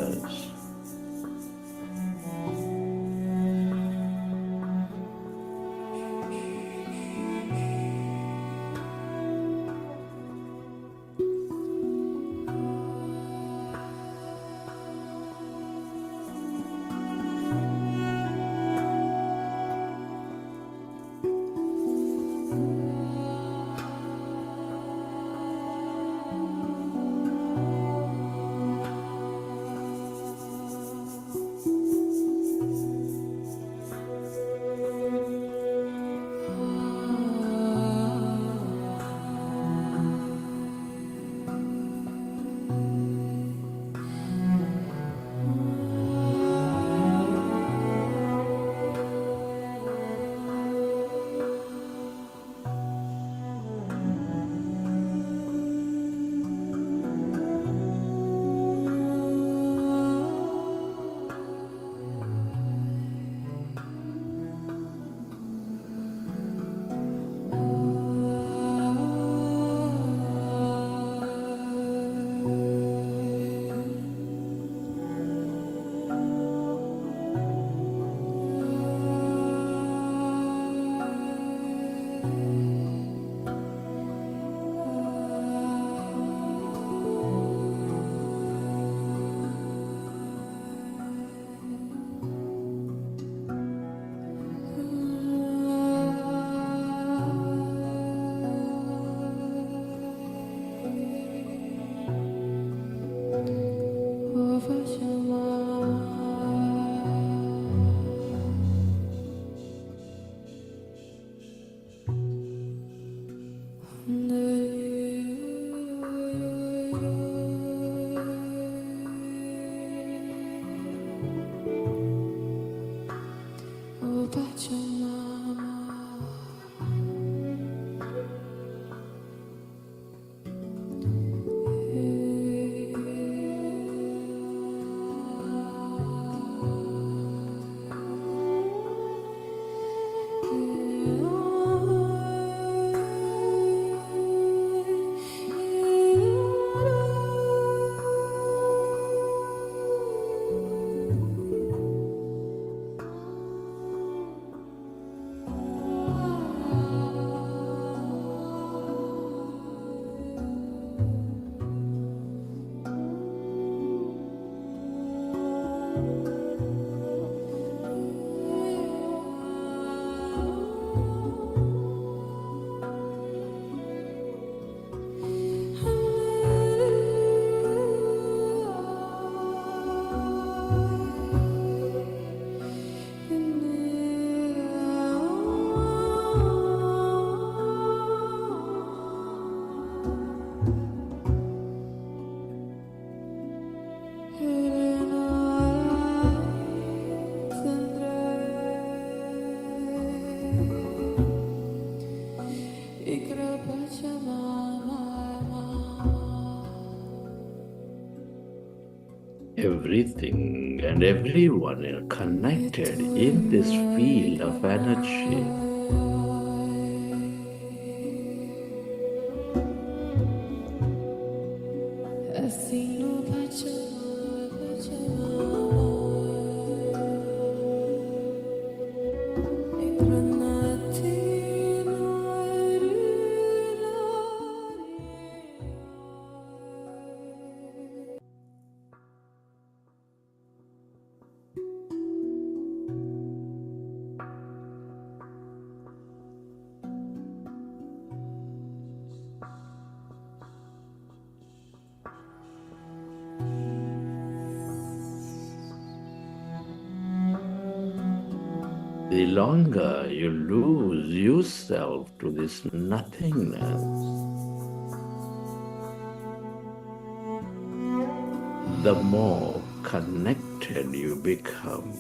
Everything and everyone are connected in this field of energy. The longer you lose yourself to this nothingness, the more connected you become.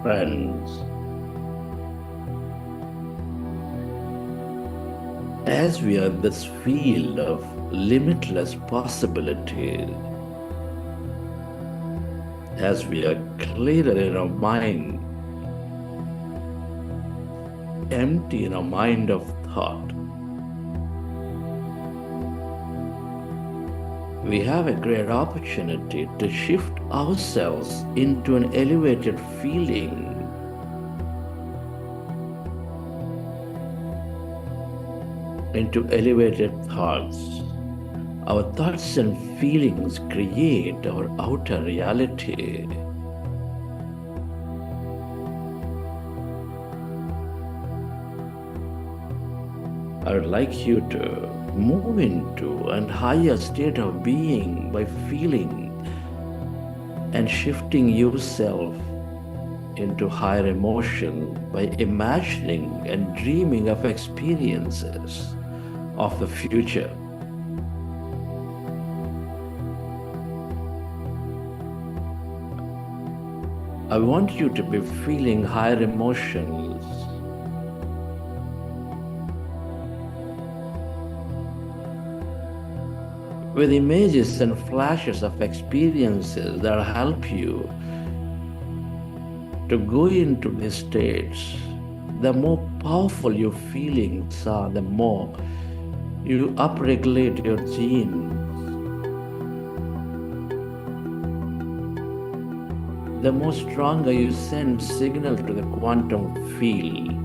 Friends, as we are in this field of limitless possibilities, as we are clearer in our mind, empty in our mind of thought, we have a great opportunity to shift ourselves into an elevated feeling, into elevated thoughts. Our thoughts and feelings create our outer reality. I would like you to move into a higher state of being by feeling and shifting yourself into higher emotion by imagining and dreaming of experiences of the future. I want you to be feeling higher emotions with images and flashes of experiences that help you to go into these states. The more powerful your feelings are, the more you upregulate your genes. The more stronger you send signal to the quantum field.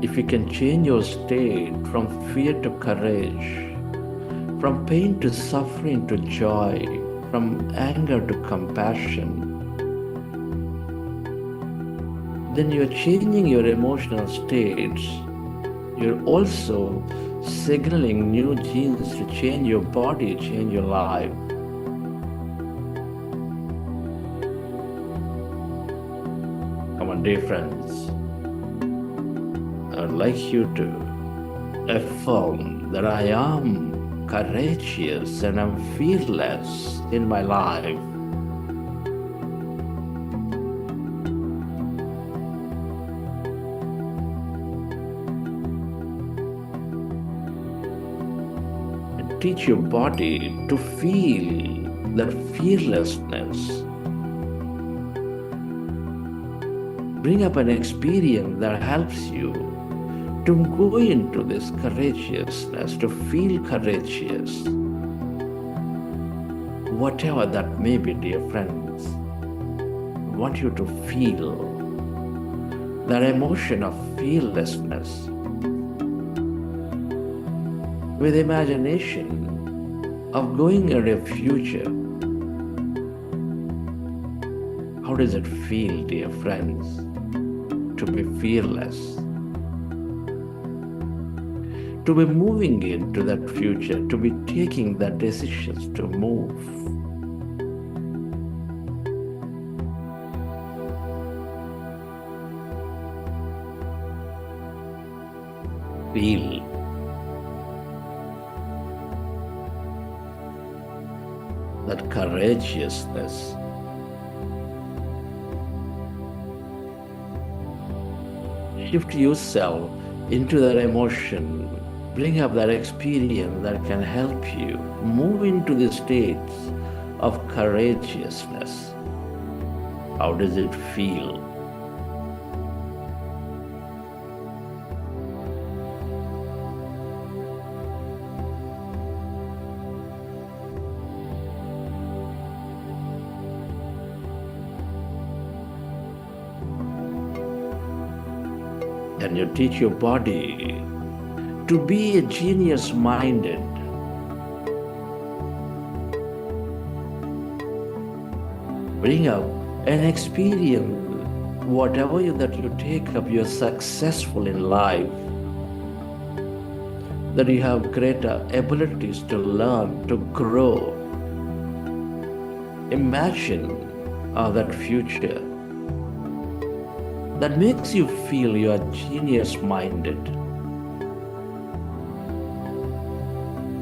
If you can change your state from fear to courage, from pain to suffering to joy, from anger to compassion, then you're changing your emotional states. You're also signaling new genes to change your body, change your life. Come on, dear friends. I would like you to affirm that I am courageous and I'm fearless in my life. And teach your body to feel that fearlessness. Bring up an experience that helps you to go into this courageousness, to feel courageous. Whatever that may be, dear friends, I want you to feel that emotion of fearlessness with imagination of going into a future. How does it feel, dear friends, to be fearless? To be moving into that future, to be taking the decisions to move. Feel that courageousness. Shift yourself into that emotion. Bring up that experience that can help you move into the states of courageousness. How does it feel? Can you teach your body to be a genius minded? Bring up an experience, whatever that you take up, you're successful in life, that you have greater abilities to learn, to grow. Imagine that future that makes you feel you are genius minded.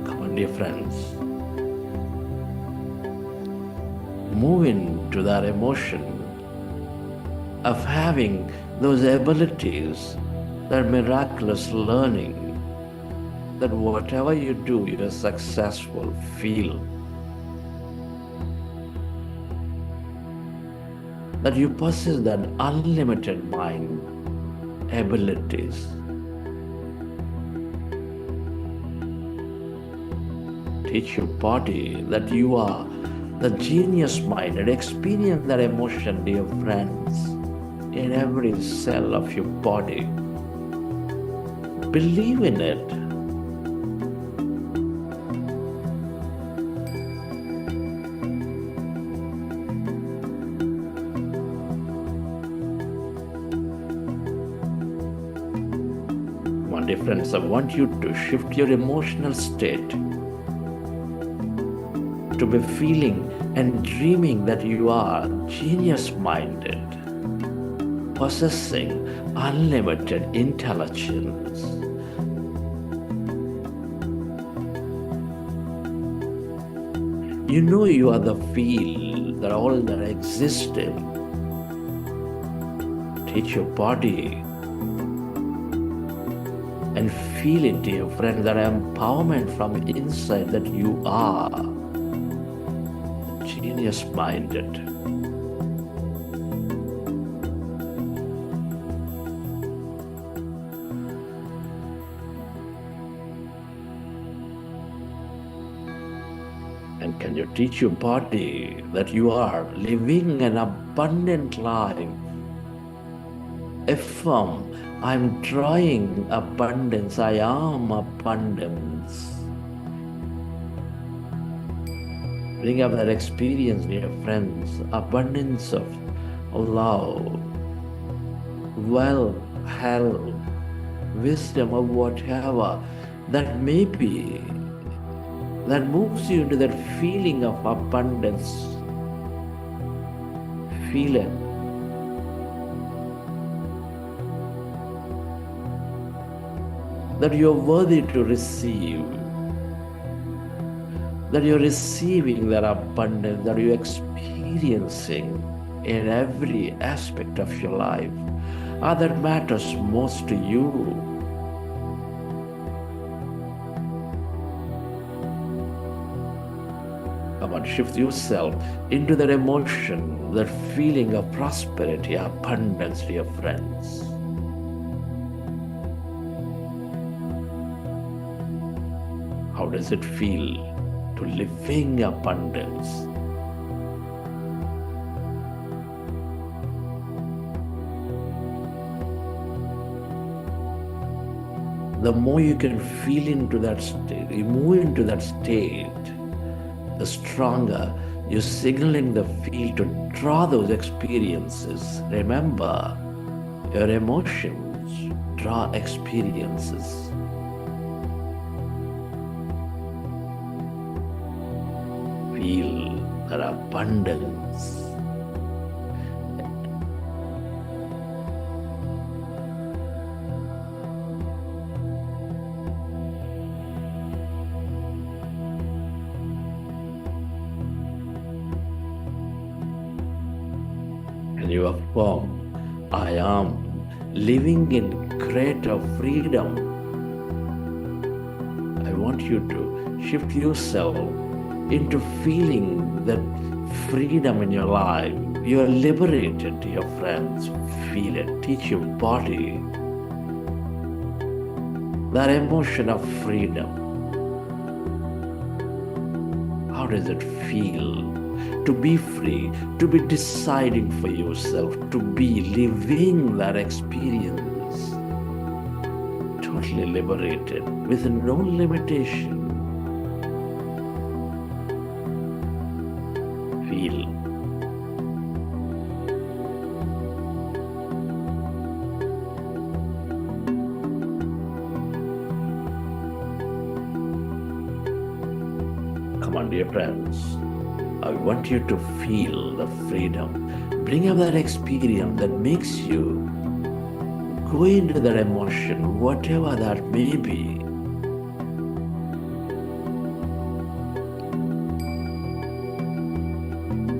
Come on, dear friends. Move into that emotion of having those abilities, that miraculous learning, that whatever you do, you're successful. Feel that you possess that unlimited mind abilities. Teach your body that you are the genius minded. Experience that emotion, dear friends, in every cell of your body. Believe in it. Dear friends, I want you to shift your emotional state to be feeling and dreaming that you are genius minded, possessing unlimited intelligence. You know you are the field that all that existed. Teach your body and feel it, dear friend, that empowerment from inside, that you are genius minded. And can you teach your body that you are living an abundant life? Affirm, I'm drawing abundance, I am abundance. Bring up that experience, dear friends, abundance of love, wealth, health, wisdom, or whatever that may be, that moves you into that feeling of abundance. Feel it. That you're worthy to receive, that you're receiving that abundance, that you're experiencing in every aspect of your life, that matters most to you. Come on, shift yourself into that emotion, that feeling of prosperity, abundance, dear friends. How does it feel to living abundance? The more you can feel into that state, you move into that state, the stronger you're signaling the field to draw those experiences. Remember, your emotions draw experiences. Feel that abundance. And you affirm, I am living in greater freedom. I want you to shift yourself into feeling that freedom in your life. You are liberated, dear friends. Feel it. Teach your body that emotion of freedom. How does it feel to be free, to be deciding for yourself, to be living that experience? Totally liberated, with no limitation. Feel. Come on, dear friends. I want you to feel the freedom. Bring up that experience that makes you go into that emotion, whatever that may be.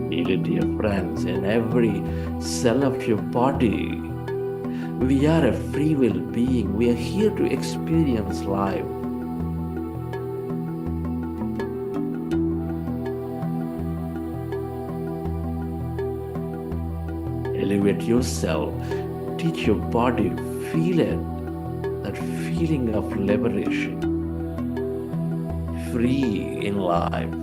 Feel it, dear friends, in every cell of your body. We are a free will being. We are here to experience life. Elevate yourself. Teach your body. Feel it. That feeling of liberation. Free in life.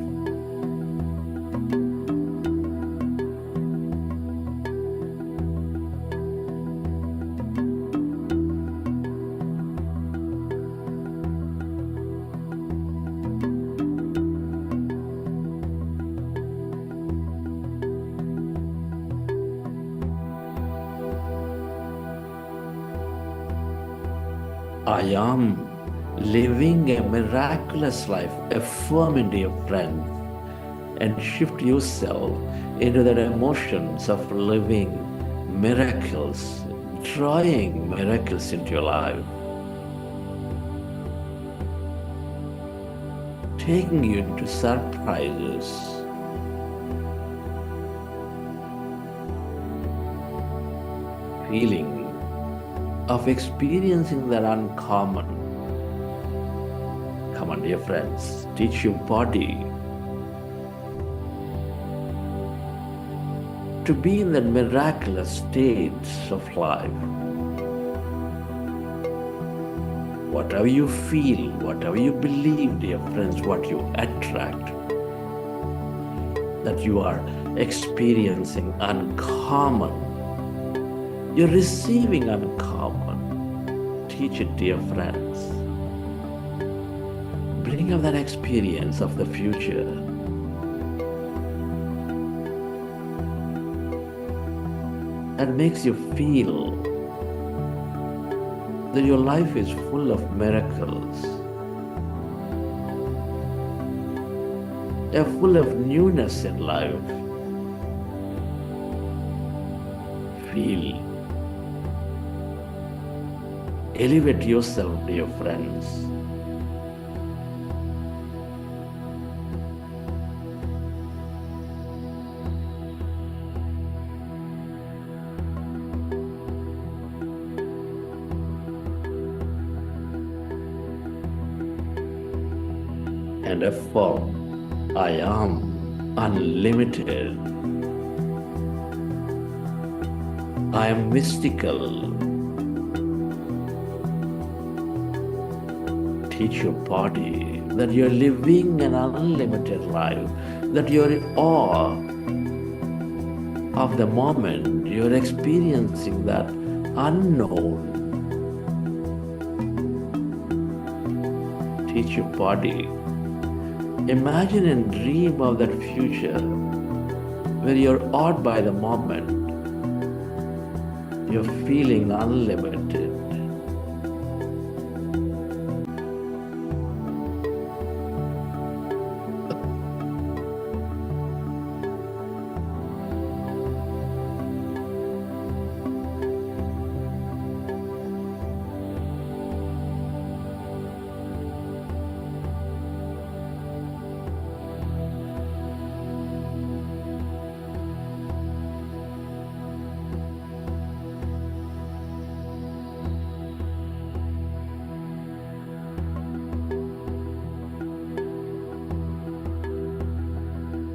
I am living a miraculous life. Affirm it, dear friend, and shift yourself into the emotions of living miracles, drawing miracles into your life, taking you into surprises. Feeling of experiencing that uncommon. Come on, dear friends, teach your body to be in the miraculous states of life. Whatever you feel, whatever you believe, dear friends, what you attract, that you are experiencing uncommon. You're receiving uncommon. Teach it, dear friends. Bring up that experience of the future. That makes you feel that your life is full of miracles. They're full of newness in life. Feel. Elevate yourself, dear friends. And affirm, I am unlimited. I am mystical. Teach your body that you're living an unlimited life, that you're in awe of the moment, you're experiencing that unknown. Teach your body. Imagine and dream of that future where you're awed by the moment. You're feeling unlimited.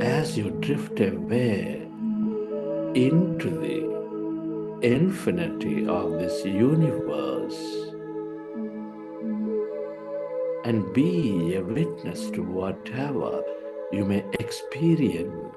as you drift away into the infinity of this universe and be a witness to whatever you may experience.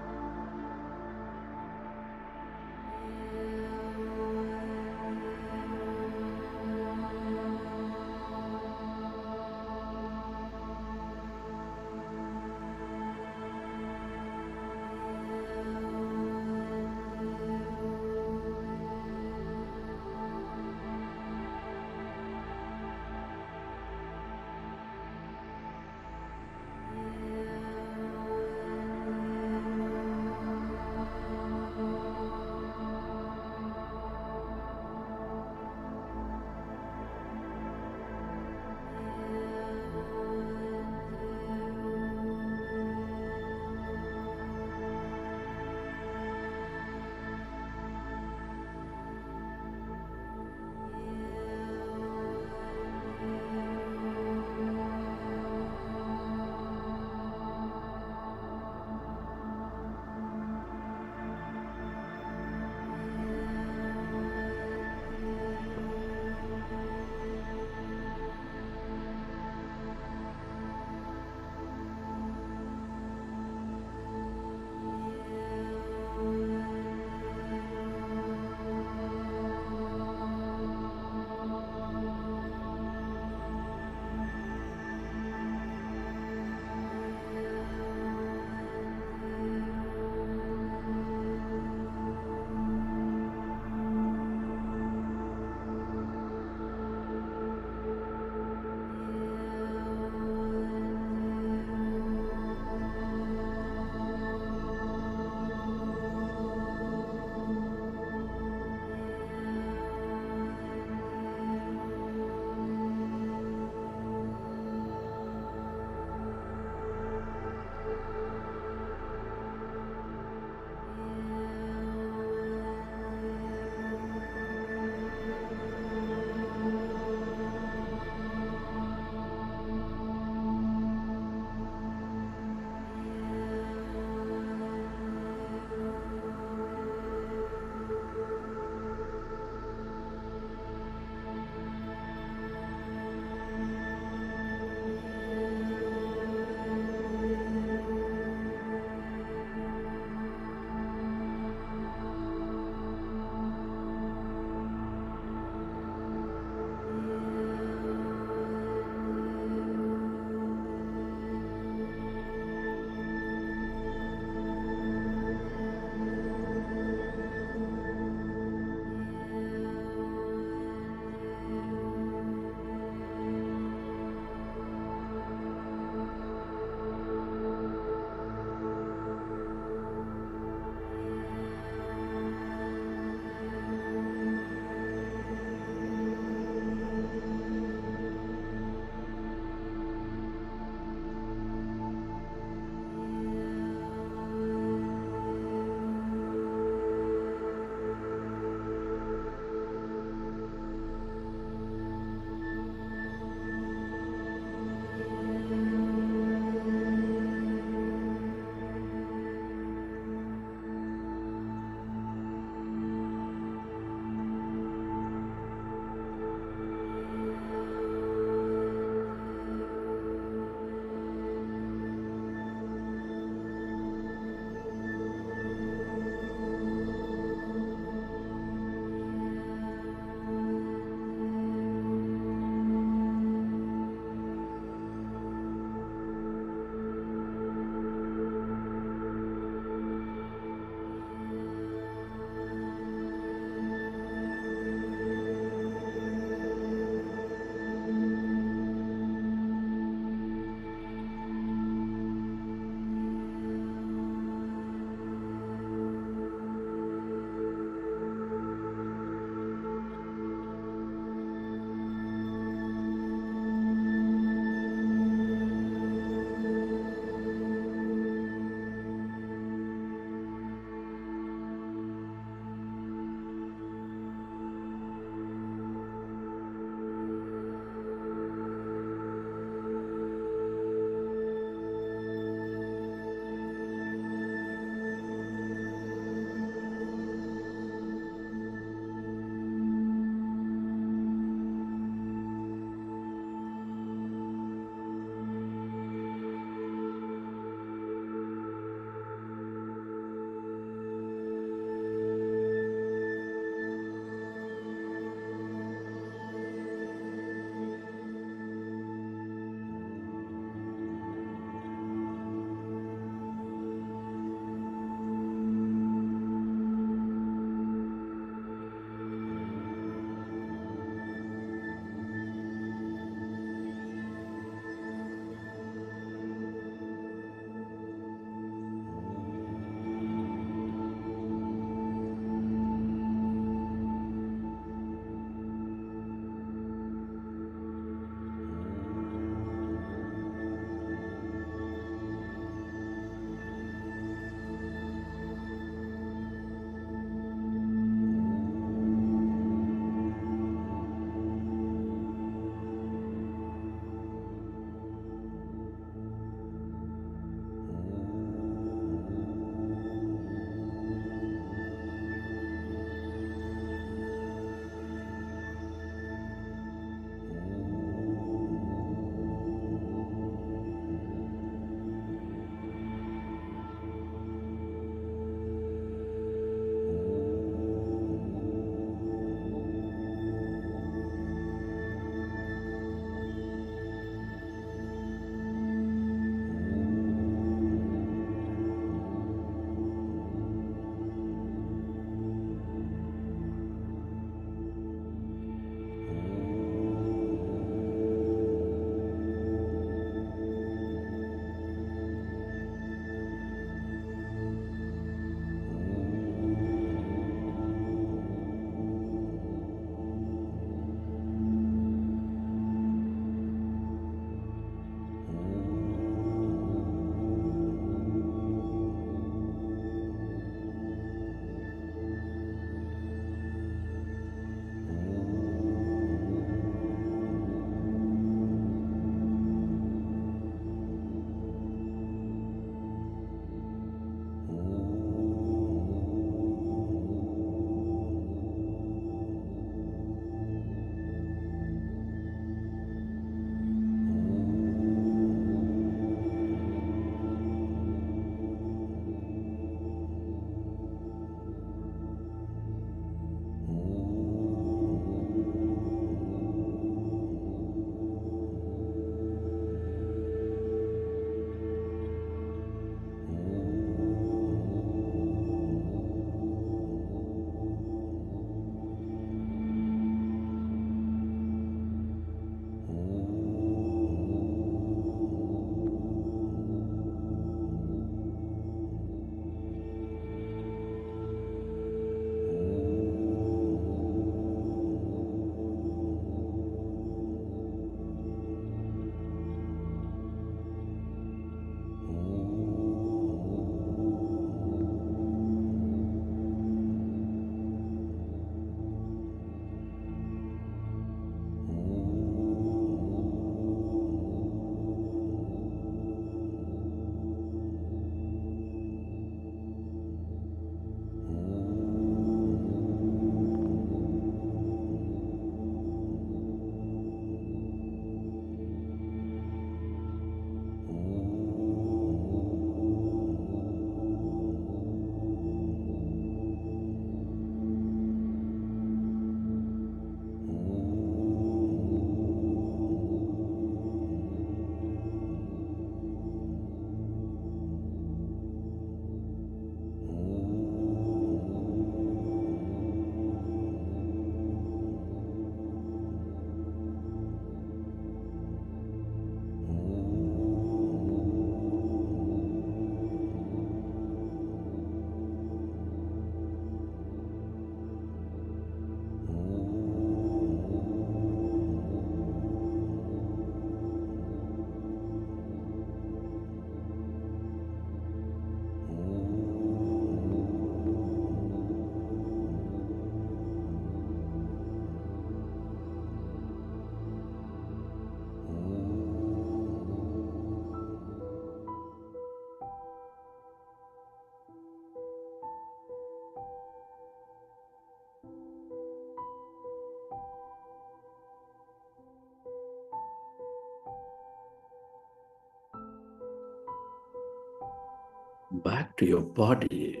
back to your body.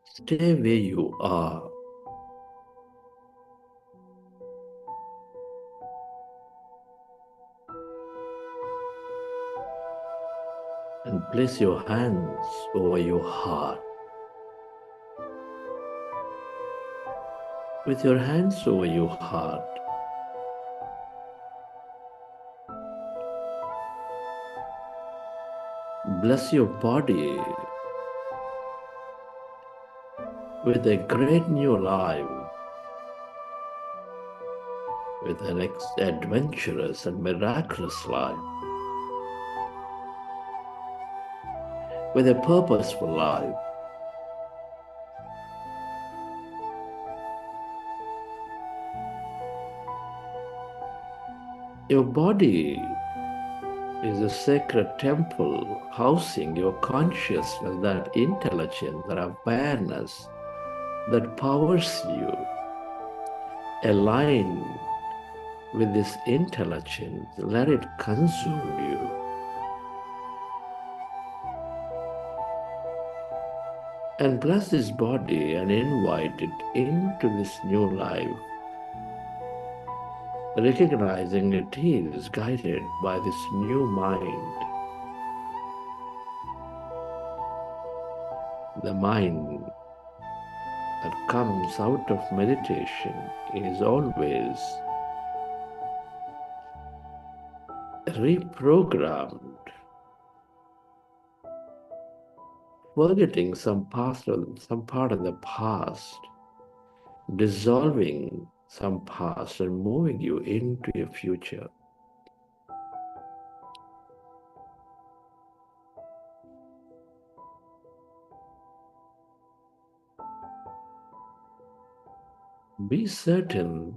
Stay where you are. And place your hands over your heart. With your hands over your heart, bless your body with a great new life, with an adventurous and miraculous life, with a purposeful life. Your body is a sacred temple housing your consciousness, that intelligence, that awareness that powers you. Align with this intelligence, let it consume you. And bless this body and invite it into this new life, recognizing it is guided by this new mind. The mind that comes out of meditation is always reprogrammed, forgetting some part of the past, dissolving some past and moving you into your future. Be certain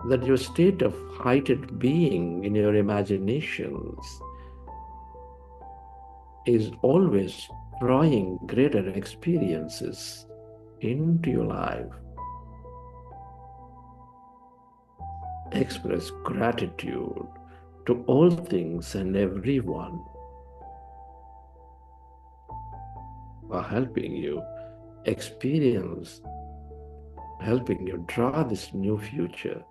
that your state of heightened being in your imaginations is always drawing greater experiences into your life. Express gratitude to all things and everyone for helping you experience, helping you draw this new future.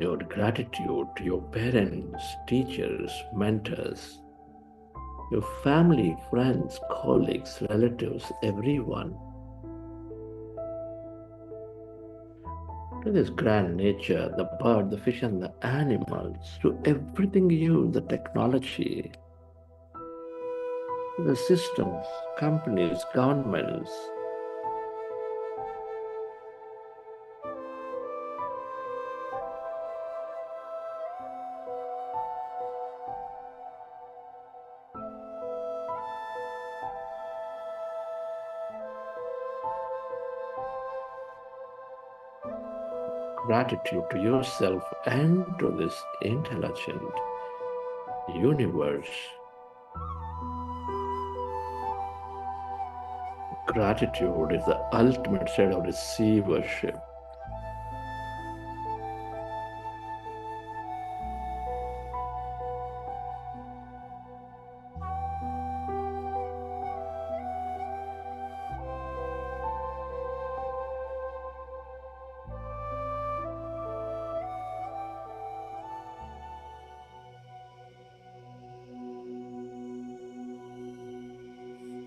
Your gratitude to your parents, teachers, mentors, your family, friends, colleagues, relatives, everyone. To this grand nature, the bird, the fish, and the animals, to everything you, the technology, the systems, companies, governments. Gratitude to yourself and to this intelligent universe. Gratitude is the ultimate state of receivership.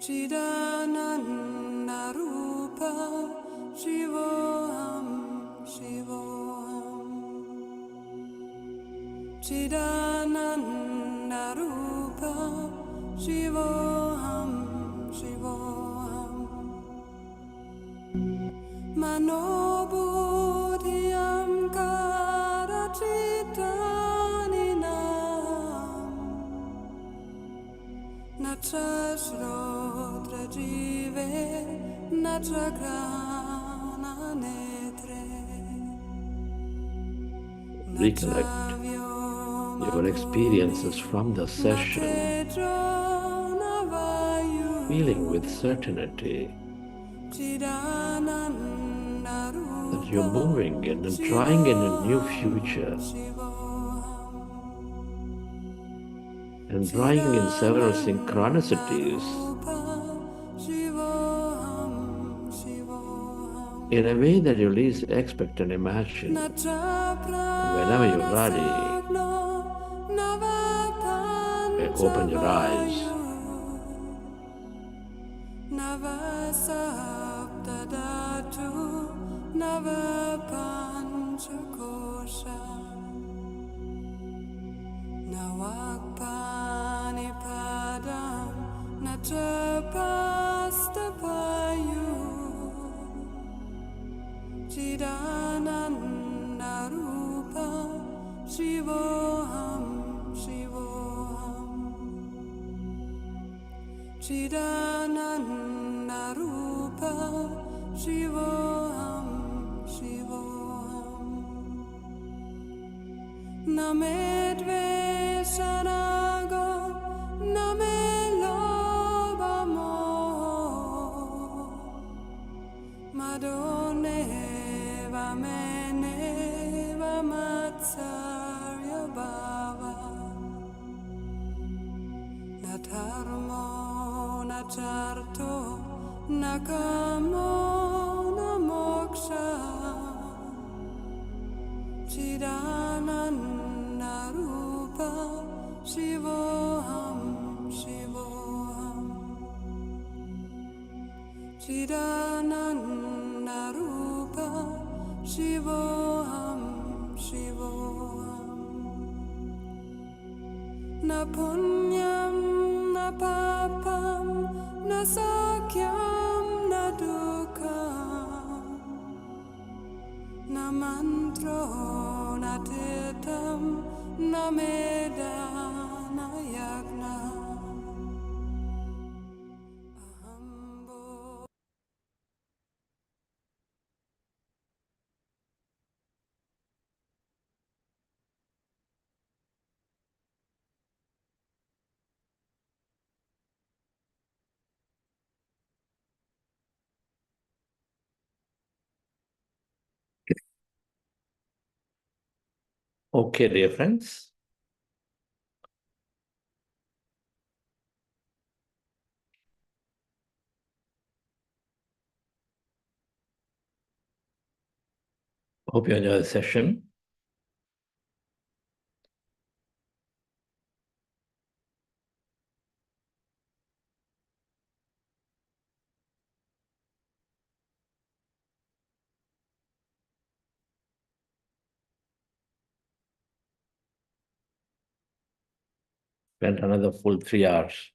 Chidananda Rupa Shivoham Shivoham Chidananda Rupa Shivoham Shivoham Manobodhyam Karachitaninaam Nachasrodra Jive Nachagrana Netre. Recollect your experiences from the session. feeling with certainty that you're moving and trying in a new future and drawing in several synchronicities in a way that you least expect and imagine. Whenever you're ready, open your eyes. Chidananda Rupa Shivoham Shivoham Name Dveshanago Name Loba Moho Madone Vamene Vamatsarya Bhava Natarmo Charto Nakamo Namoksha Chidananda Rupa Shivoham Shivoham Chidananda Rupa Shivoham Shivoham Na punyam na papam na sakyam na dukkam na mantro na tirtam na meda na yagna ahambo. Okay, dear friends. Hope you enjoy the session. Spent another full 3 hours.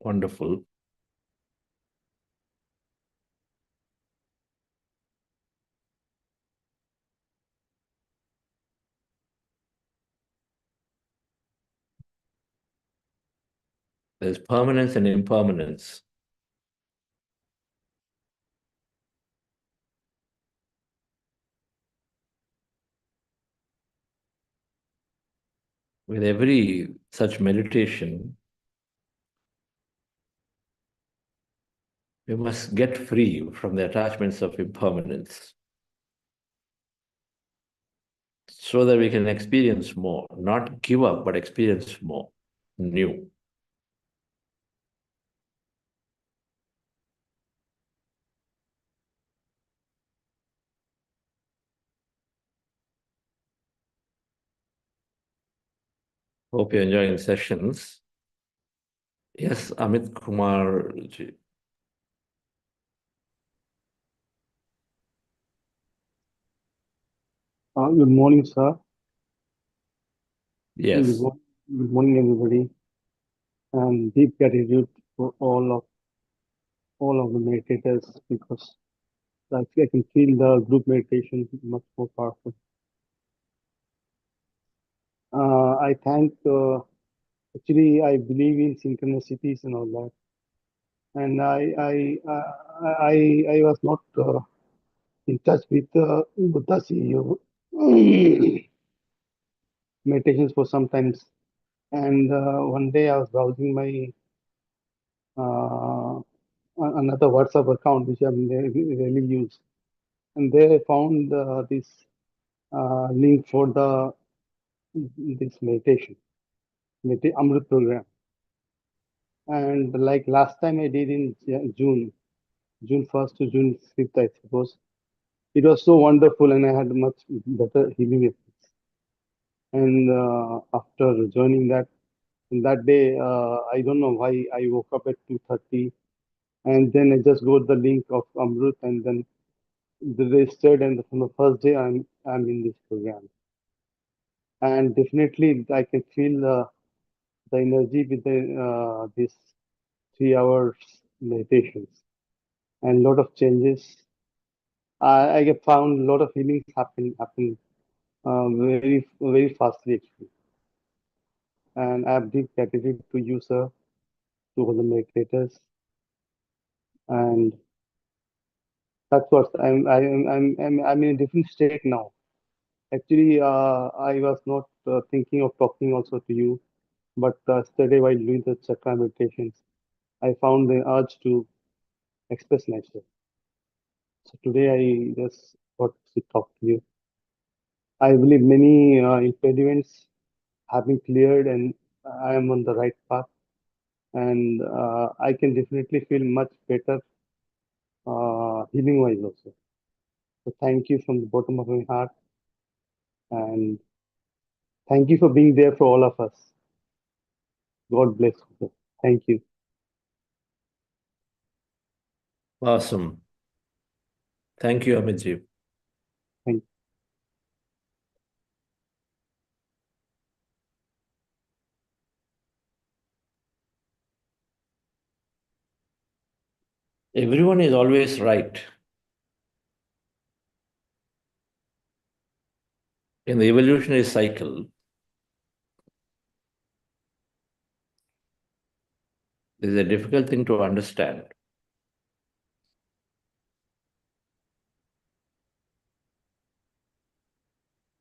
Wonderful. There's permanence and impermanence. With every such meditation, we must get free from the attachments of impermanence so that we can experience more, not give up, but experience more, new. Hope you're enjoying the sessions. Yes, Amit Kumar ji. Good morning, sir. Yes. Good morning, everybody. And deep gratitude for all of the meditators, because I can feel the group meditation much more powerful. I thank. Actually, I believe in synchronicities and all that, and I was not in touch with Buddha CEO meditations for some times. And one day I was browsing my another WhatsApp account which I really use, and there I found this link for this Amruth program. And like last time I did in June 1st to June 5th, I suppose. It was so wonderful, and I had much better healing effects. And after joining that day, I don't know why I woke up at 2:30, and then I just got the link of Amruth, and then registered, and from the first day I'm in this program, and definitely I can feel the energy with this 3 hours meditations and lot of changes. I have found a lot of healings happen very fastly actually, and I have deep gratitude to you, sir, to all the meditators, and that's what I'm in a different state now. Actually, I was not thinking of talking also to you, but yesterday while doing the chakra meditations, I found the urge to express myself. So today I just got to talk to you. I believe many impediments have been cleared, and I am on the right path, and I can definitely feel much better healing wise also. So thank you from the bottom of my heart, and thank you for being there for all of us. God bless you. Thank you. Awesome. Thank you, Amitji. Thank you. Everyone is always right. In the evolutionary cycle, this is a difficult thing to understand.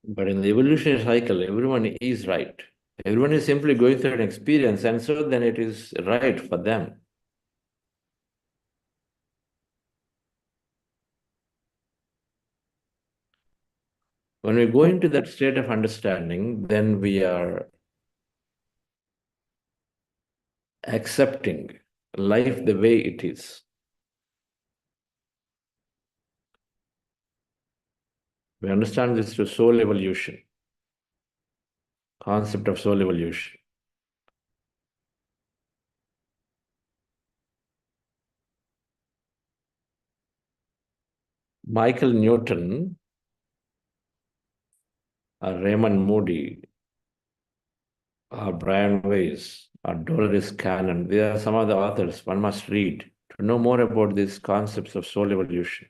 But in the evolutionary cycle, everyone is right. Everyone is simply going through an experience, and so then it is right for them. When we go into that state of understanding, then we are accepting life the way it is. We understand this through soul evolution, concept of soul evolution. Michael Newton, Raymond Moody, Brian Weiss, Dolores Cannon, there are some of the authors one must read to know more about these concepts of soul evolution.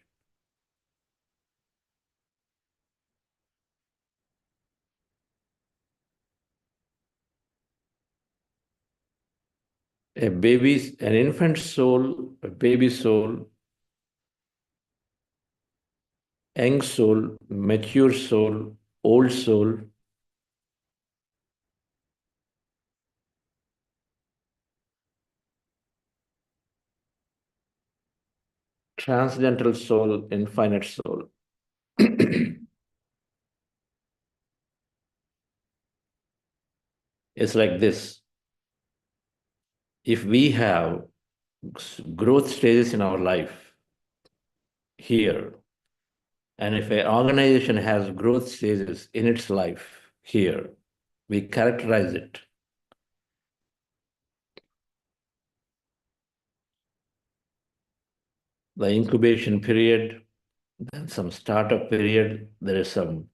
An infant soul, a baby soul, young soul, mature soul, old soul, transcendental soul, infinite soul. It's like this. If we have growth stages in our life here, and if an organization has growth stages in its life here, we characterize it. The incubation period, then some startup period, there is some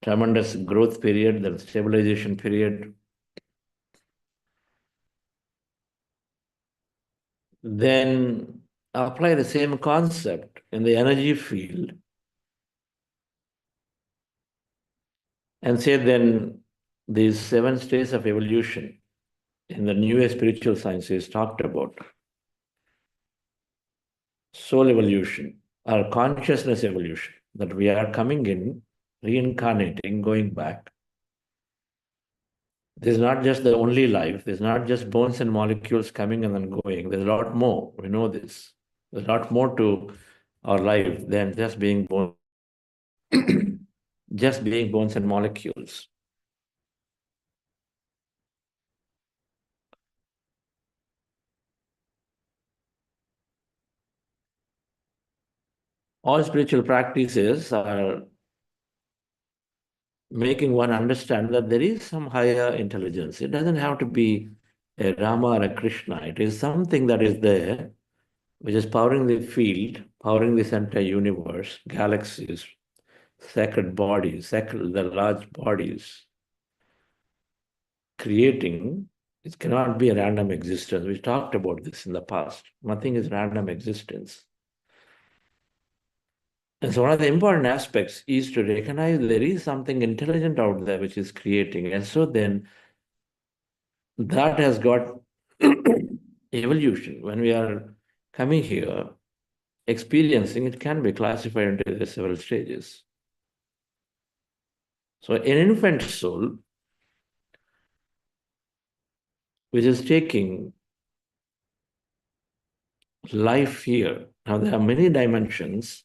tremendous growth period, then stabilization period. Then apply the same concept in the energy field and say then these 7 stages of evolution in the New Age spiritual sciences talked about. Soul evolution or consciousness evolution, that we are coming in, reincarnating, going back. This is not just the only life. There's not just bones and molecules coming and then going. There's a lot more. We know this. There's a lot more to our life than just being bones, just being bones and molecules. All spiritual practices are making one understand that there is some higher intelligence. It doesn't have to be a Rama or a Krishna. It is something that is there, which is powering the field, powering this entire universe, galaxies, sacred bodies, the large bodies, creating. It cannot be a random existence. We talked about this in the past. Nothing is random existence. And so one of the important aspects is to recognize there is something intelligent out there which is creating. And so then that has got evolution. When we are coming here, experiencing, it can be classified into the several stages. So an infant soul, which is taking life here. Now there are many dimensions,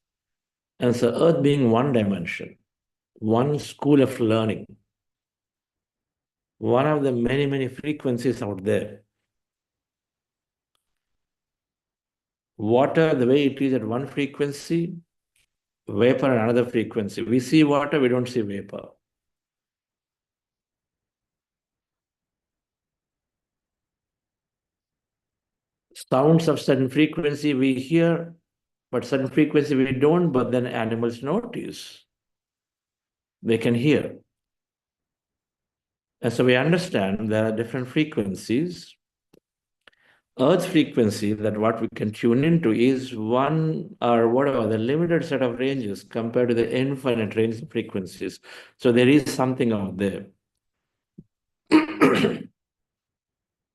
and so Earth being one dimension, one school of learning, one of the many, many frequencies out there. Water, the way it is at one frequency, vapor another frequency. We see water, we don't see vapor. Sounds of certain frequency we hear, but certain frequency we don't, but then animals notice. They can hear. And so we understand there are different frequencies. Earth's frequency, that what we can tune into, is one or whatever, the limited set of ranges compared to the infinite range of frequencies. So there is something out there.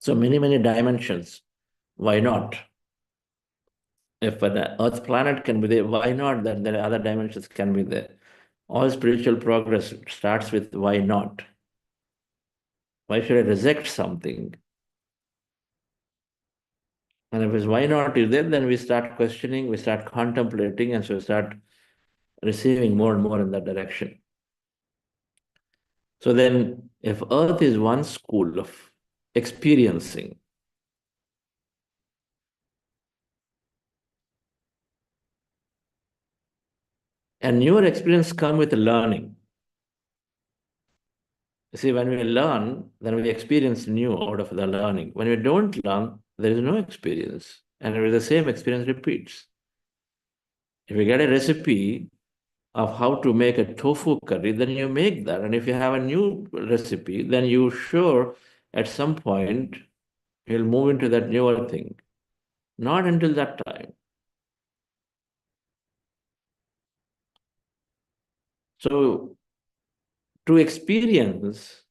So many, many dimensions. Why not? If an Earth planet can be there, why not that there are other dimensions can be there? All spiritual progress starts with why not? Why should I reject something? And if it's why not is there, then we start questioning, we start contemplating, and so we start receiving more and more in that direction. So then, if Earth is one school of experiencing, and newer experience come with learning. You see, when we learn, then we experience new out of the learning. When we don't learn, there is no experience, and the same experience repeats. If you get a recipe of how to make a tofu curry, then you make that. And if you have a new recipe, then you sure at some point you'll move into that newer thing. Not until that time. So to experience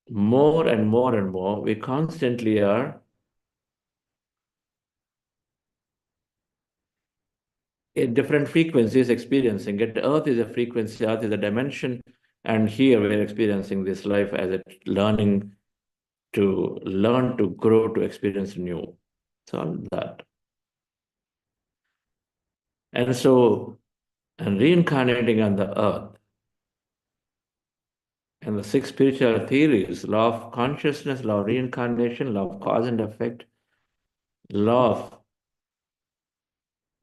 more and more and more, we constantly are in different frequencies experiencing it. Earth is a frequency, Earth is a dimension, and here we're experiencing this life as a learn to grow, to experience new. So all that. And so, and reincarnating on the earth, and the six spiritual theories, law of consciousness, law of reincarnation, law of cause and effect, law of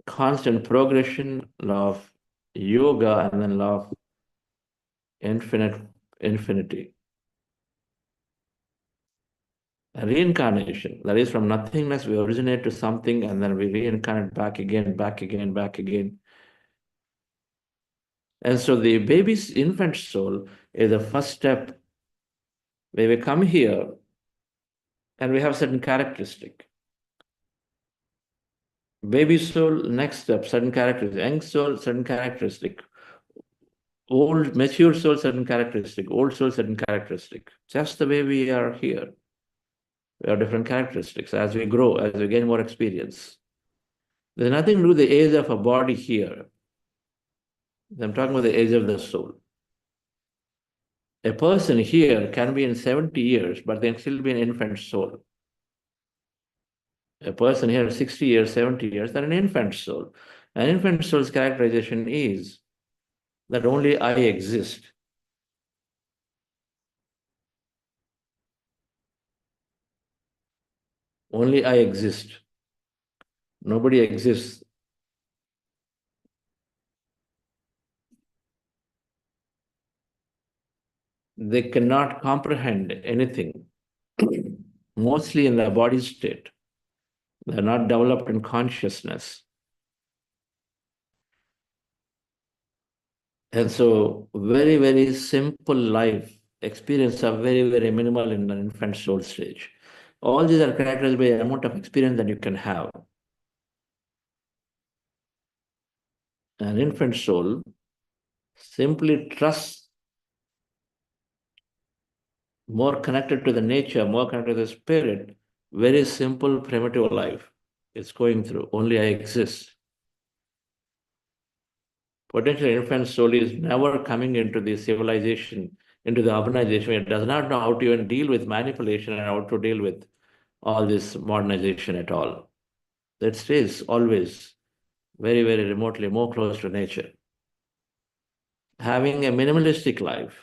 constant progression, law of yoga, and then law of infinity. Reincarnation, that is, from nothingness we originate to something, and then we reincarnate back again, back again, back again. And so the baby's infant soul is the first step where we come here and we have certain characteristic. Baby soul, next step, certain characteristics. Young soul, certain characteristic. Old, mature soul, certain characteristic. Old soul, certain characteristic. Just the way we are here. We have different characteristics as we grow, as we gain more experience. There's nothing to do with the age of a body here. I'm talking about the age of the soul. A person here can be in 70 years, but they can still be an infant soul. A person here 60 years, 70 years, they're an infant soul. An infant soul's characterization is that only I exist. Only I exist. Nobody exists. They cannot comprehend anything, mostly in the body state. They're not developed in consciousness. And so very, very simple life experience are very, very minimal in an infant soul stage. All these are characterized by the amount of experience that you can have. An infant soul simply trusts, more connected to the nature, more connected to the spirit, very simple, primitive life. It's going through. Only I exist. Potentially, infant soul is never coming into the civilization, into the urbanization. It does not know how to even deal with manipulation and how to deal with all this modernization at all. That stays always very, very remotely, more close to nature. Having a minimalistic life.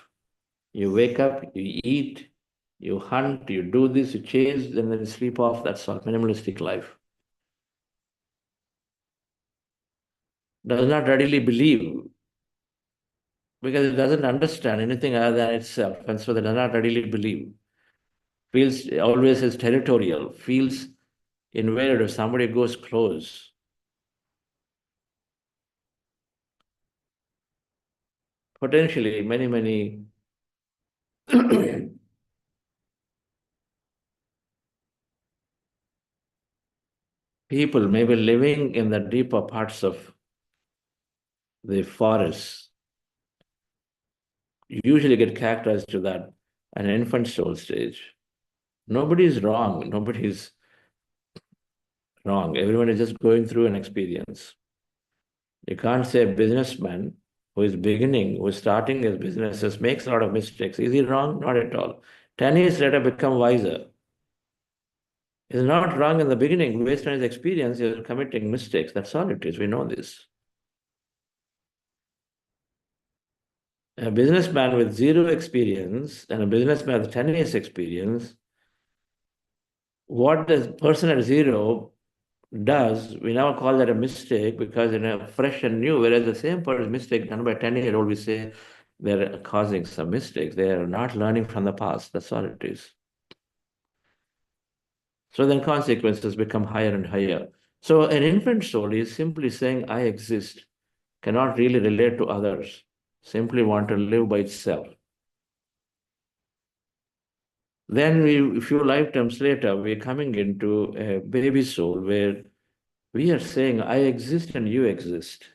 You wake up, you eat, you hunt, you do this, you chase, then you sleep off. That's all, minimalistic life. Does not readily believe because it doesn't understand anything other than itself, and so they does not readily believe. Feels always is territorial, feels invaded if somebody goes close. Potentially, many people may be living in the deeper parts of the forests, usually get characterized to that an infant soul stage. Nobody is wrong. Nobody is wrong. Everyone is just going through an experience. You can't say a businessman who is beginning, who is starting his businesses, makes a lot of mistakes. Is he wrong? Not at all. 10 years later, become wiser. He's not wrong in the beginning. Based on his experience, he's committing mistakes. That's all it is. We know this. A businessman with zero experience and a businessman with 10 years experience, what the person at zero does, we now call that a mistake because it's fresh and new, whereas the same person mistake done by 10-year-old, we say they're causing some mistakes. They are not learning from the past. That's all it is. So then consequences become higher and higher. So an infant soul is simply saying, I exist, cannot really relate to others, simply want to live by itself. Then a few lifetimes later, we're coming into a baby soul where we are saying, I exist and you exist.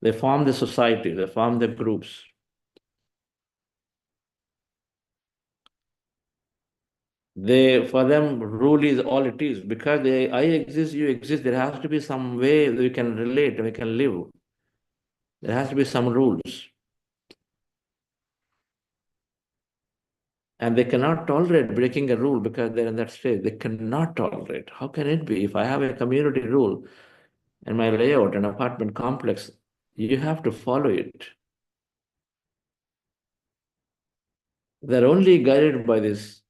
They form the society, they form the groups. For them, rule is all it is. Because I exist, you exist, there has to be some way that we can relate, we can live. There has to be some rules. And they cannot tolerate breaking a rule because they're in that stage. They cannot tolerate. How can it be? If I have a community rule in my layout, an apartment complex, you have to follow it. They're only guided by this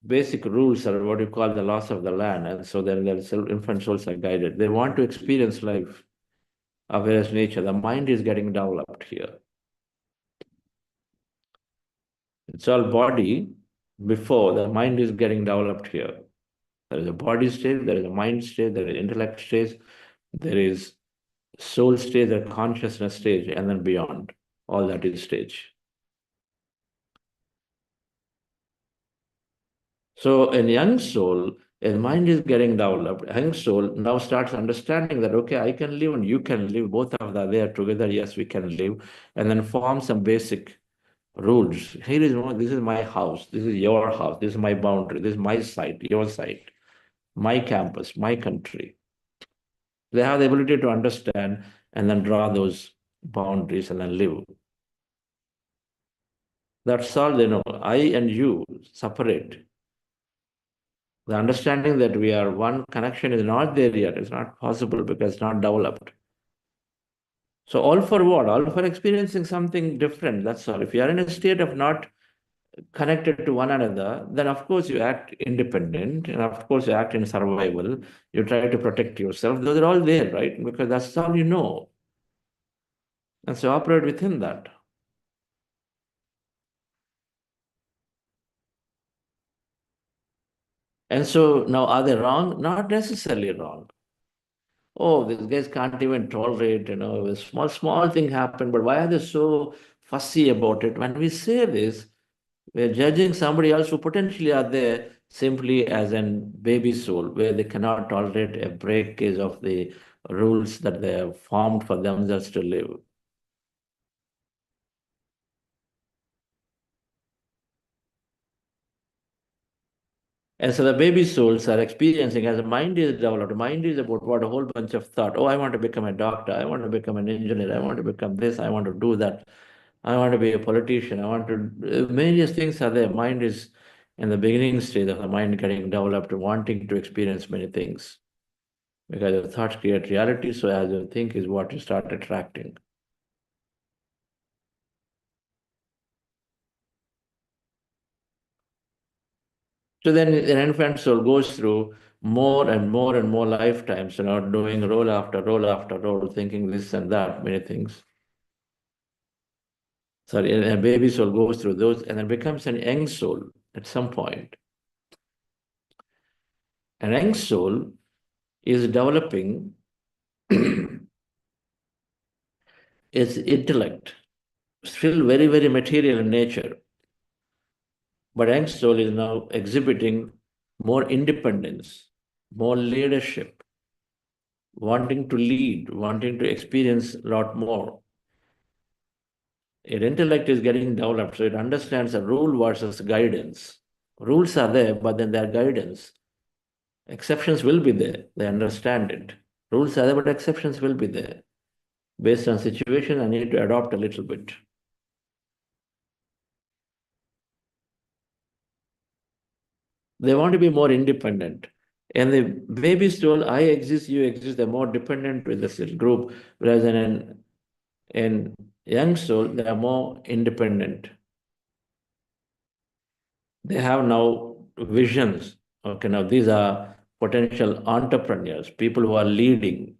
basic rules are what you call the laws of the land. And so then their infant souls are guided. They want to experience life of various nature. The mind is getting developed here. It's all body before the mind is getting developed here. There is a body stage, there is a mind stage, there is intellect stage, there is soul stage, there is consciousness stage, and then beyond. All that is stage. So in young soul, his mind is getting developed. Young soul now starts understanding that, okay, I can live and you can live. Both of them are there together. Yes, we can live. And then form some basic rules. Here is one, this is my house. This is your house. This is my boundary. This is my site, your site, my campus, my country. They have the ability to understand and then draw those boundaries and then live. That's all they know. I and you separate. The understanding that we are one connection is not there yet. It's not possible because it's not developed. So all for what? All for experiencing something different. That's all. If you are in a state of not connected to one another, then of course you act independent, and of course you act in survival. You try to protect yourself. Those are all there, right? Because that's all you know. And so operate within that. And so now are they wrong? Not necessarily wrong. Oh, these guys can't even tolerate, a small thing happened, but why are they so fussy about it? When we say this, we're judging somebody else who potentially are there simply as an baby soul, where they cannot tolerate a breakage of the rules that they have formed for themselves to live. And so the baby souls are experiencing, as the mind is developed, mind is about what a whole bunch of thought. Oh, I want to become a doctor. I want to become an engineer. I want to become this. I want to do that. I want to be a politician. I want to, various things are there. Mind is in the beginning stage of the mind getting developed, wanting to experience many things. Because your thoughts create reality. So as you think is what you start attracting. So then an infant soul goes through more and more and more lifetimes, doing role after role after role, thinking this and that, many things. Sorry, and a baby soul goes through those and then becomes an young soul at some point. An young soul is developing its intellect, still very, very material in nature. But young soul is now exhibiting more independence, more leadership, wanting to lead, wanting to experience a lot more. Its intellect is getting developed, so it understands the rule versus guidance. Rules are there, but then there are guidance. Exceptions will be there. They understand it. Rules are there, but exceptions will be there. Based on situation, I need to adopt a little bit. They want to be more independent. And the babies told, I exist, you exist, they're more dependent with this little group, whereas in young soul, they are more independent. They have now visions. Okay, now these are potential entrepreneurs, people who are leading.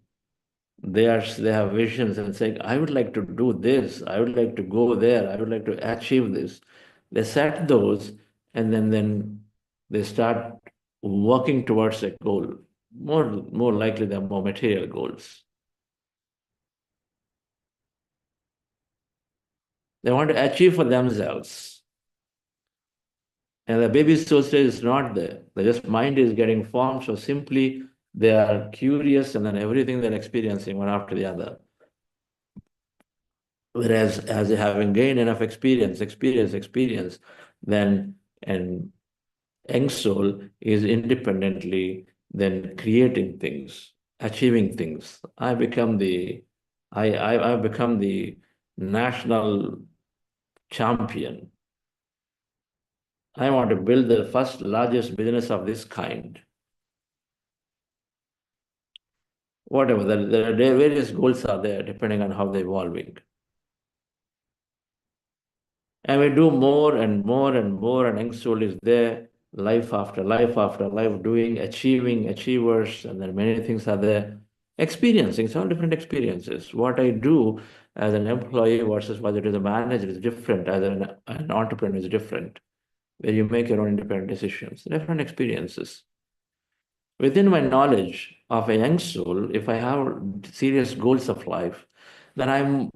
They have visions and saying, I would like to do this, I would like to go there, I would like to achieve this. They set those and then they start working towards a goal. More likely they're more material goals. They want to achieve for themselves. And the baby soul stage is not there. The just mind is getting formed. So simply they are curious and then everything they're experiencing one after the other. Whereas as having gained enough experience, then an young soul is independently then creating things, achieving things. I become the national champion. I want to build the first largest business of this kind. Whatever, the various goals are there depending on how they're evolving. And we do more and more and more, and young soul is there, life after life after life, doing, achieving, achievers, and then many things are there. Experiencing, it's all different experiences. What I do as an employee versus what it is a manager is different, as an entrepreneur is different, where you make your own independent decisions, different experiences. Within my knowledge of a young soul, if I have serious goals of life, then I'm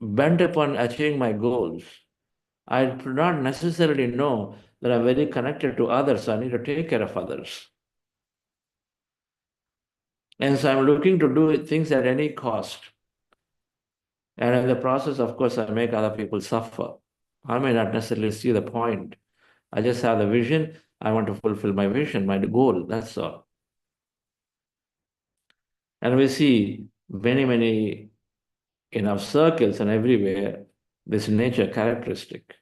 bent upon achieving my goals. I do not necessarily know that I'm very connected to others, so I need to take care of others. And so I'm looking to do things at any cost. And in the process, of course, I make other people suffer. I may not necessarily see the point. I just have the vision. I want to fulfill my vision, my goal, that's all. And we see many circles and everywhere this nature characteristic.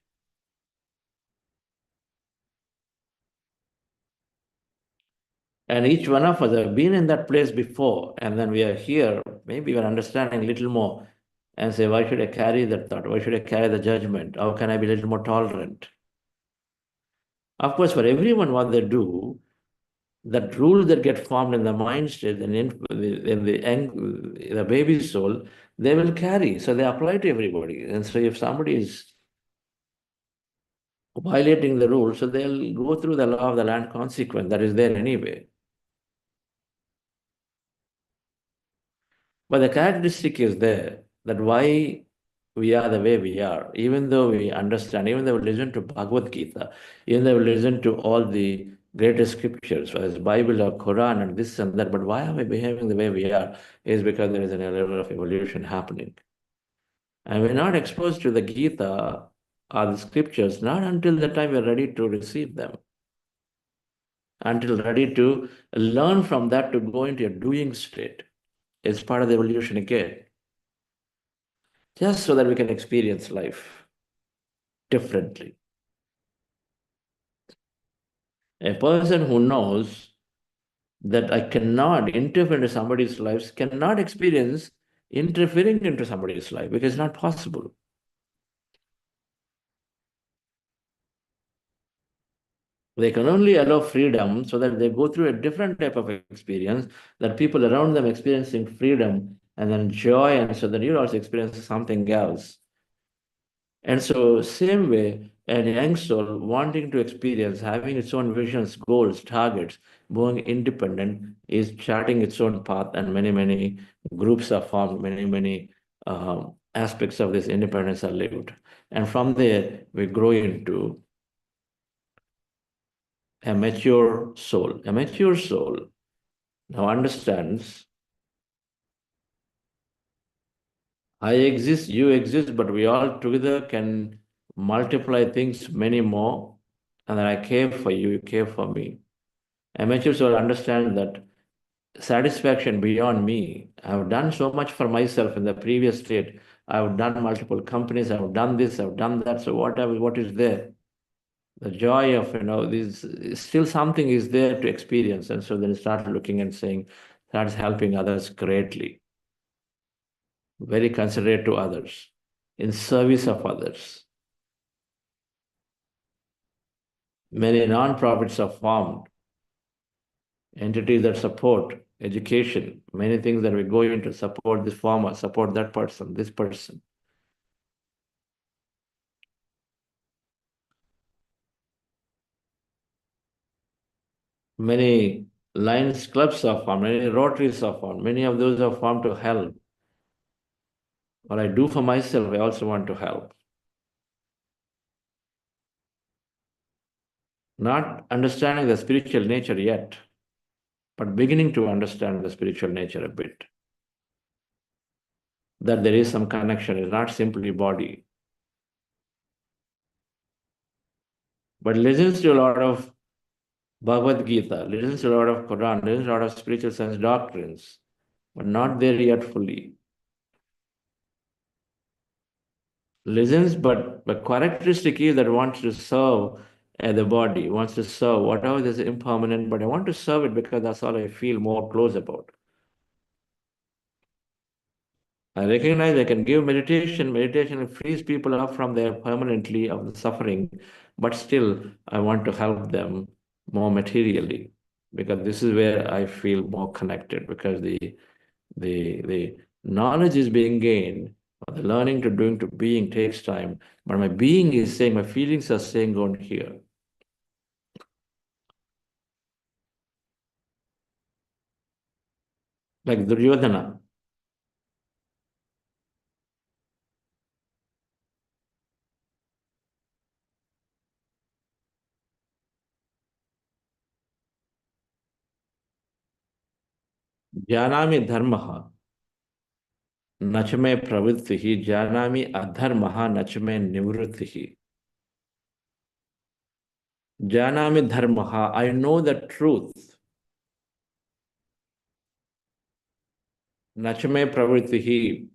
And each one of us have been in that place before, and then we are here, maybe we're understanding a little more and say, why should I carry that thought? Why should I carry the judgment? How can I be a little more tolerant? Of course, for everyone, what they do, that rules that get formed in the mind state and in the baby soul, they will carry. So they apply to everybody. And so if somebody is violating the rules, so they'll go through the law of the land consequence that is there anyway. But the characteristic is there that why we are the way we are, even though we understand, even though we listen to Bhagavad Gita, even though we listen to all the greatest scriptures, whether it's Bible or Quran and this and that, but why are we behaving the way we are is because there is an level of evolution happening. And we're not exposed to the Gita or the scriptures, not until the time we're ready to receive them, until ready to learn from that to go into a doing state. It's part of the evolution again. Just so that we can experience life differently. A person who knows that I cannot interfere into somebody's lives cannot experience interfering into somebody's life because it's not possible. They can only allow freedom so that they go through a different type of experience, that people around them experiencing freedom and then joy, and so that you also experience something else. And so, same way, a young soul wanting to experience, having its own visions, goals, targets, being independent, is charting its own path, and many groups are formed, many aspects of this independence are lived. And from there, we grow into a mature soul. A mature soul now understands I exist, you exist, but we all together can multiply things many more, and then I care for you, you care for me. A mature soul understands that satisfaction beyond me. I've done so much for myself in the previous state. I've done multiple companies, I've done this, I've done that. So what is there? The joy of, this still something is there to experience. And so then you start looking and saying, starts helping others greatly. Very considerate to others, in service of others. Many non-profits are formed, entities that support education, many things that we go into support this farmer, support that person, this person. Many Lions clubs are formed, many Rotaries are formed, many of those are formed to help. What I do for myself, I also want to help. Not understanding the spiritual nature yet, but beginning to understand the spiritual nature a bit. That there is some connection, it's not simply body. But listens to a lot of Bhagavad Gita, listens to a lot of Quran, listens to a lot of spiritual science doctrines, but not there yet fully. Listens, but the characteristic is that wants to serve the body, wants to serve whatever is impermanent, but I want to serve it because that's all I feel more close about. I recognize I can give meditation. Meditation frees people up from their permanently of the suffering, but still I want to help them more materially because this is where I feel more connected because the knowledge is being gained, the learning to doing to being takes time, but my being is saying, my feelings are saying, go here. Like Duryodhana. Janami dharmaha, nachame pravrittihi, janami adharmaha, nachame nivrittihi. Janami dharmaha, I know the truth. Nachame pravrittihi,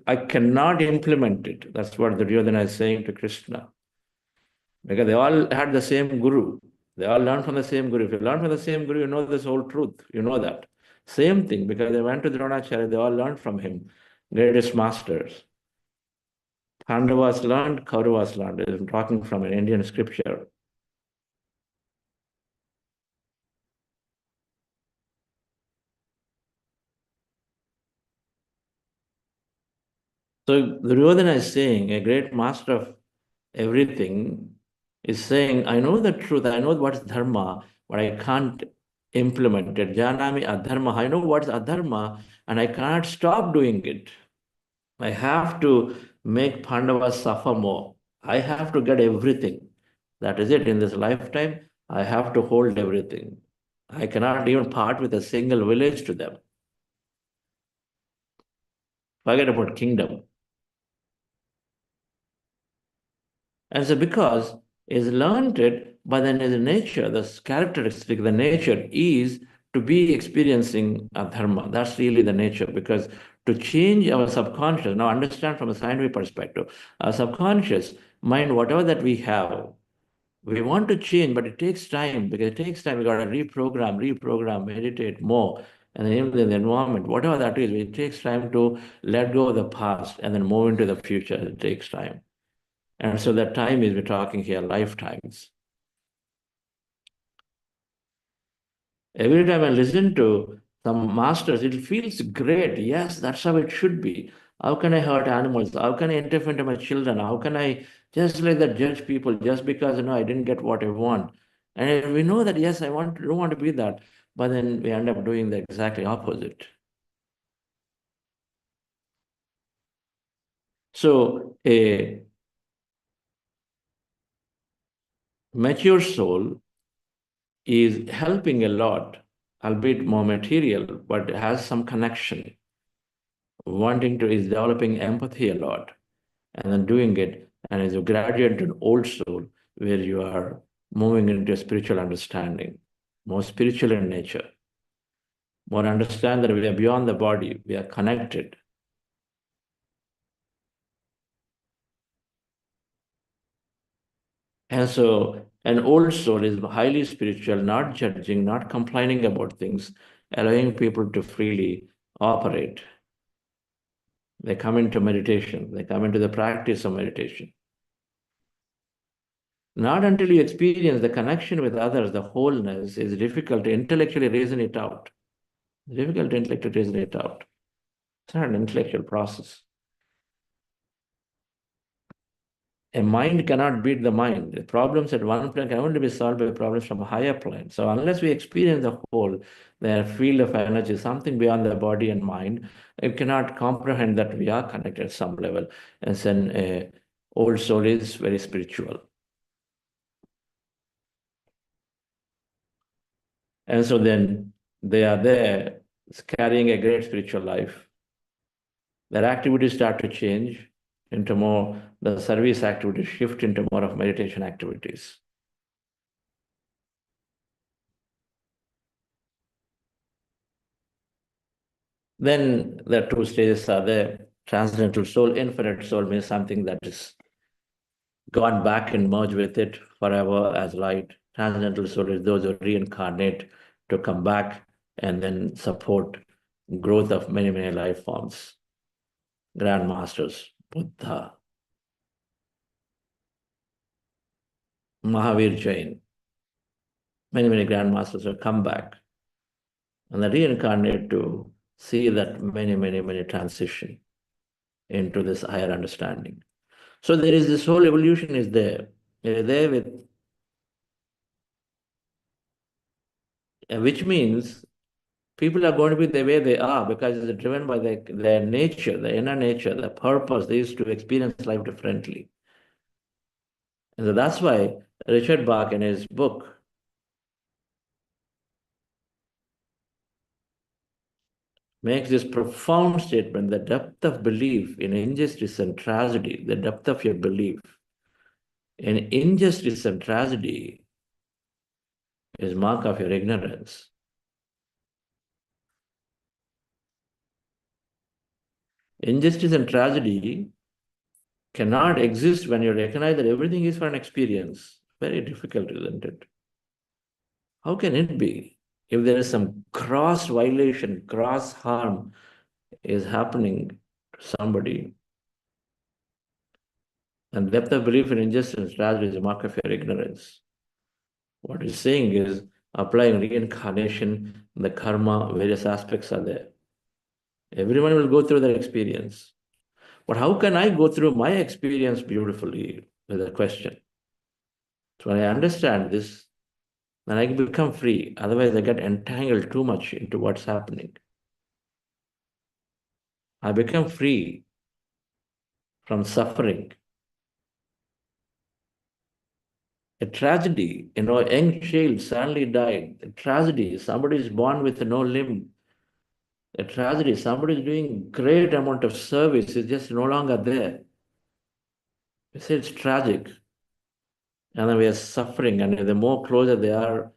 I cannot implement it. That's what Duryodhana is saying to Krishna. Because they all had the same guru. They all learn from the same guru. If you learn from the same guru, you know this whole truth. You know that. Same thing, because they went to Dronacharya, they all learned from him, greatest masters. Pandavas learned, Kauravas learned. I'm talking from an Indian scripture. So Duryodhana is saying, a great master of everything is saying, I know the truth, I know what's dharma, but I can't implement it. Janami adharma, I know what's adharma, and I can't stop doing it. I have to make Pandavas suffer more. I have to get everything. That is it. In this lifetime, I have to hold everything. I cannot even part with a single village to them. Forget about kingdom. And so because is learned it, but then his nature, the characteristic, the nature is to be experiencing a dharma. That's really the nature, because to change our subconscious, now understand from a scientific perspective, our subconscious mind, whatever that we have, we want to change, but it takes time, because it takes time. We got to reprogram, meditate more, and then even in the environment, whatever that is, it takes time to let go of the past and then move into the future. It takes time. And so that time is, we're talking here, lifetimes. Every time I listen to some masters, it feels great. Yes, that's how it should be. How can I hurt animals? How can I interfere into my children? How can I just like that judge people just because I didn't get what I want? And we know that, yes, don't want to be that, but then we end up doing the exactly opposite. So a mature soul is helping a lot, albeit more material, but has some connection. Is developing empathy a lot, and then doing it, and as you graduate to an old soul, where you are moving into spiritual understanding, more spiritual in nature, more understand that we are beyond the body, we are connected. And so an old soul is highly spiritual, not judging, not complaining about things, allowing people to freely operate. They come into meditation, they come into the practice of meditation. Not until you experience the connection with others, the wholeness, is difficult to intellectually reason it out. Difficult to intellectually reason it out. It's not an intellectual process. A mind cannot beat the mind. The problems at one plane can only be solved by problems from a higher plane. So unless we experience the whole, the field of energy, something beyond the body and mind, it cannot comprehend that we are connected at some level. And then an old soul is very spiritual. And so then they are there carrying a great spiritual life. Their activities start to change into more, the service activities shift into more of meditation activities. Then the two stages are there. Transcendental soul, infinite soul means something that is gone back and merged with it forever as light. Transcendental soul is those who reincarnate to come back and then support growth of many, many life forms. Grand Masters, Buddha, Mahavir Jain, many, many Grand Masters have come back and they reincarnate to see that many, many, many transition into this higher understanding. So there is this whole evolution is there. They're there with, which means people are going to be the way they are because it's driven by their nature, the inner nature, the purpose. They used to experience life differently. And so that's why Richard Bach in his book makes this profound statement: the depth of belief in injustice and tragedy, the depth of your belief in injustice and tragedy is mark of your ignorance. Injustice and tragedy cannot exist when you recognize that everything is for an experience. Very difficult, isn't it? How can it be? If there is some gross violation, gross harm is happening to somebody, and depth of belief in injustice rather is a mark of your ignorance. What he's saying is applying reincarnation, the karma, various aspects are there. Everyone will go through their experience. But how can I go through my experience beautifully with a question? So when I understand this, then I can become free. Otherwise, I get entangled too much into what's happening. I become free from suffering. A tragedy, a young child suddenly died. A tragedy, somebody is born with no limb. A tragedy, somebody is doing great amount of service, is just no longer there. We say it's tragic. And then we are suffering, and the more closer they are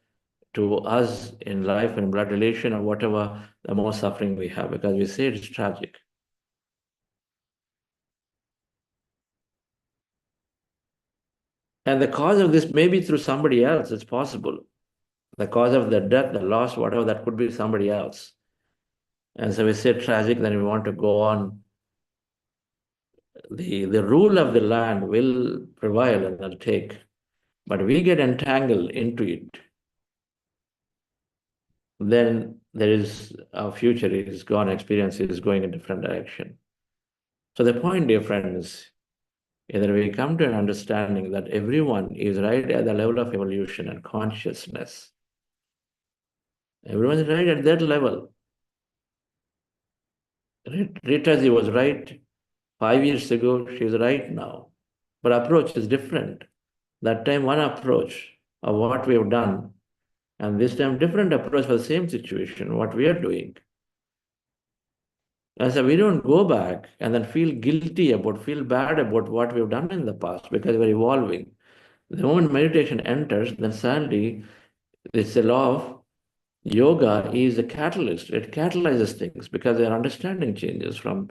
to us in life and blood relation or whatever, the more suffering we have, because we say it's tragic. And the cause of this may be through somebody else, it's possible. The cause of the death, the loss, whatever, that could be somebody else. And so we say tragic, then we want to go on. The rule of the land will prevail and will take, but we get entangled into it. Then there is our future is gone, experience is going in a different direction. So the point, dear friends, either we come to an understanding that everyone is right at the level of evolution and consciousness. Everyone is right at that level. Ritaji was right 5 years ago, she is right now. But approach is different. That time one approach of what we have done, and this time different approach for the same situation, what we are doing. And so we don't go back and then feel guilty about, feel bad about what we've done in the past, because we're evolving. The moment meditation enters, then suddenly it's the law of yoga is a catalyst. It catalyzes things because their understanding changes from.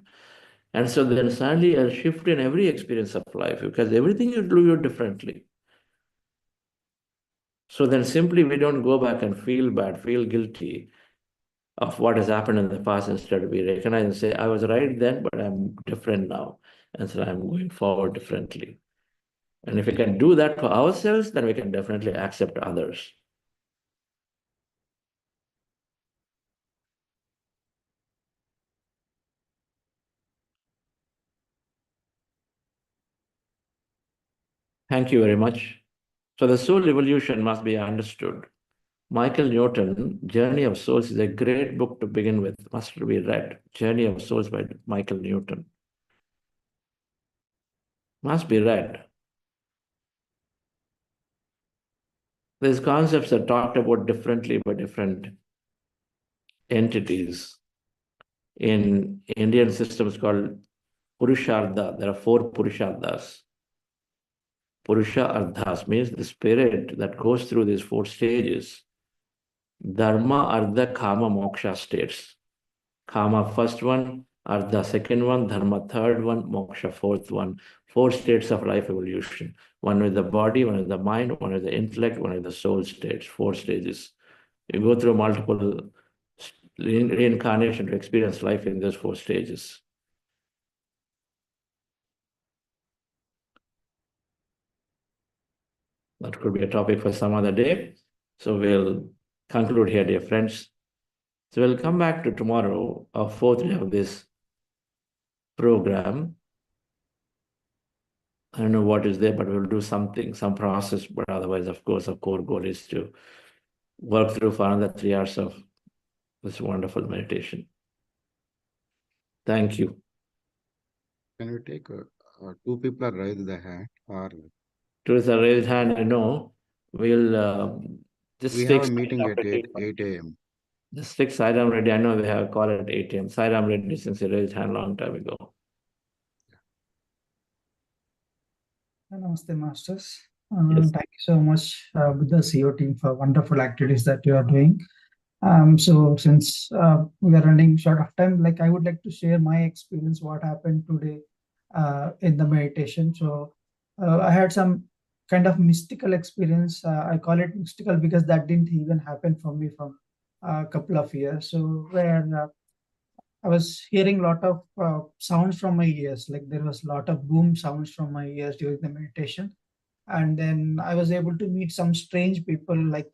And so then suddenly a shift in every experience of life, because everything you do differently. So then simply we don't go back and feel bad, feel guilty of what has happened in the past. Instead, we recognize and say, I was right then, but I'm different now. And so I'm going forward differently. And if we can do that for ourselves, then we can definitely accept others. Thank you very much. So the soul evolution must be understood. Michael Newton, Journey of Souls, is a great book to begin with. Must be read. Journey of Souls by Michael Newton. Must be read. These concepts are talked about differently by different entities. In Indian systems called Purushartha, there are 4 Purusharthas. Purusha Ardhas means the spirit that goes through these 4 stages. Dharma, Ardha, Kama, Moksha states. Kama first one, Ardha second one, Dharma third one, Moksha fourth one. 4 states of life evolution. One is the body, one is the mind, one is the intellect, one is the soul states. 4 stages. You go through multiple reincarnation to experience life in those 4 stages. That could be a topic for some other day. So we'll conclude here, dear friends. So we'll come back to tomorrow, our 4th day of this program. I don't know what is there, but we'll do something, some process. But otherwise, of course, our core goal is to work through for another 3 hours of this wonderful meditation. Thank you. Can we take 2 people raise the hand, or To the raised hand, I know. We'll just we take have a meeting at 8 8 a.m. Just take Sairam Reddy. I know they have a call at 8 a.m. Sairam Reddy, since he raised hand long time ago. Namaste, Masters. Yes. Thank you so much with the CO team for wonderful activities that you are doing. So since we are running short of time, like I would like to share my experience, what happened today in the meditation. So I had some kind of mystical experience. I call it mystical because that didn't even happen for me from a couple of years. So where I was hearing a lot of sounds from my ears, like there was a lot of boom sounds from my ears during the meditation. And then I was able to meet some strange people, like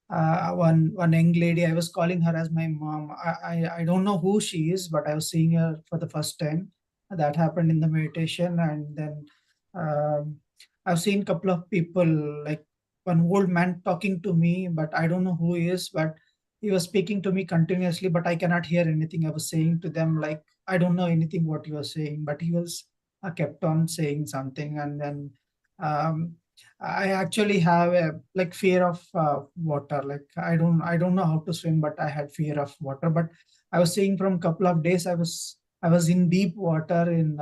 one young lady. I was calling her as my mom. I don't know who she is, but I was seeing her for the first time. That happened in the meditation. And then um, I've seen a couple of people, like one old man talking to me, but I don't know who he is, but he was speaking to me continuously, but I cannot hear anything. I was saying to them, like, I don't know anything what you are saying, but he was kept on saying something. And then um, I actually have a like fear of water. Like I don't know how to swim, but I had fear of water. But I was saying from a couple of days, I was in deep water in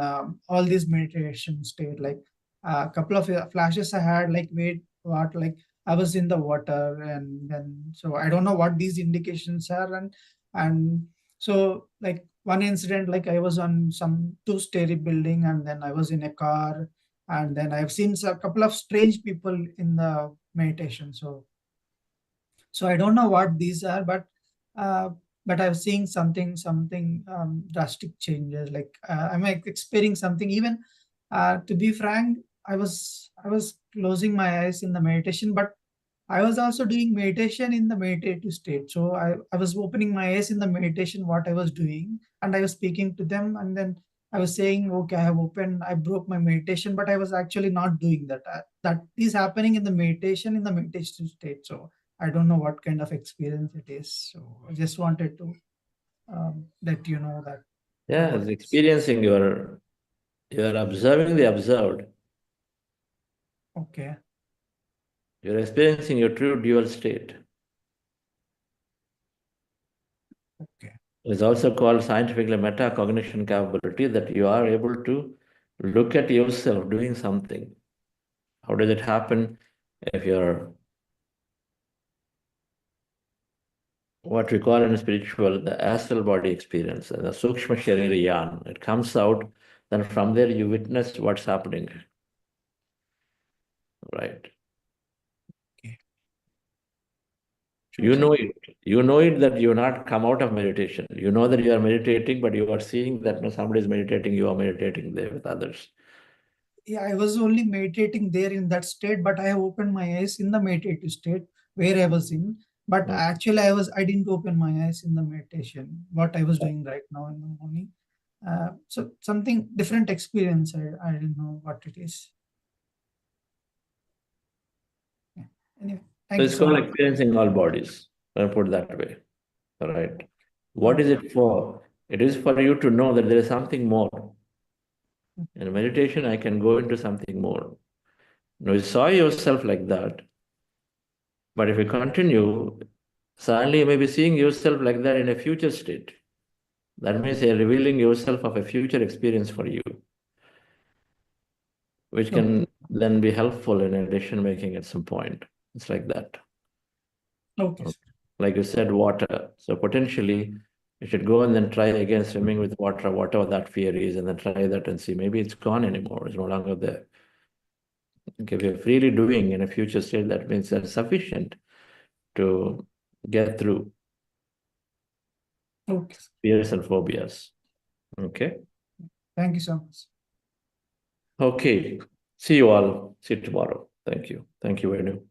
all these meditation state. Like a couple of flashes I had, like wait, what, like I was in the water. And then so I don't know what these indications are. And so like one incident, like I was on some two-story building, and then I was in a car, and then I've seen a couple of strange people in the meditation. So I don't know what these are, uh, but I've seen something drastic changes. Like I'm experiencing something. Even to be frank, I was closing my eyes in the meditation, but I was also doing meditation in the meditative state. So I was opening my eyes in the meditation, what I was doing, and I was speaking to them. And then I was saying, okay, I broke my meditation, but I was actually not doing that. That is happening in the meditation state. So I don't know what kind of experience it is. So I just wanted to let you know that. Yeah, it's experiencing you're observing the observed. Okay. You're experiencing your true dual state. Okay. It's also called scientifically metacognition capability, that you are able to look at yourself doing something. How does it happen? If you're what we call in spiritual, the astral body experience, and the Sukshma Shaririyan, it comes out, then from there you witness what's happening. Right. Okay. You know it. You know it that you're not come out of meditation. You know that you are meditating, but you are seeing that no, somebody is meditating, you are meditating there with others. Yeah, I was only meditating there in that state, but I have opened my eyes in the meditative state where I was in. But actually, I didn't open my eyes in the meditation, what I was doing right now in the morning. So something different experience. I didn't know what it is. Yeah. Anyway, thank you It's so called much. experiencing all bodies. I'll put it that way. All right. What is it for? It is for you to know that there is something more. In meditation, I can go into something more. Now, you saw yourself like that, but if you continue, suddenly you may be seeing yourself like that in a future state. That means you're revealing yourself of a future experience for you, which can then be helpful in decision making at some point. It's like that. Okay. Like you said, water. So potentially you should go and then try again swimming with water, whatever that fear is, and then try that and see maybe it's gone anymore. It's no longer there. Okay, if you're freely doing in a future state, that means that's sufficient to get through fears and phobias. Okay. Thank you so much. Okay. See you all. See you tomorrow. Thank you. Thank you, Venu.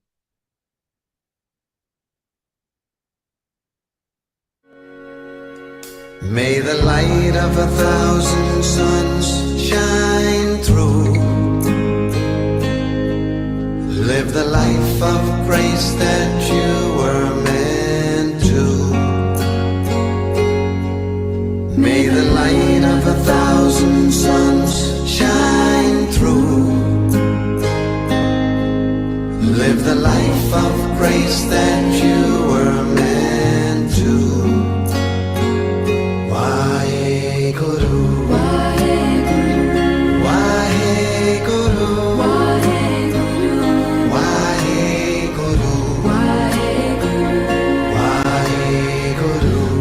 May the light of 1,000 suns shine through. Live the life of grace that you were meant to. May the light of 1,000 suns shine through. Live the life of grace that you were meant to. Guru, Waheguru, Waheguru, Waheguru, Waheguru, Waheguru,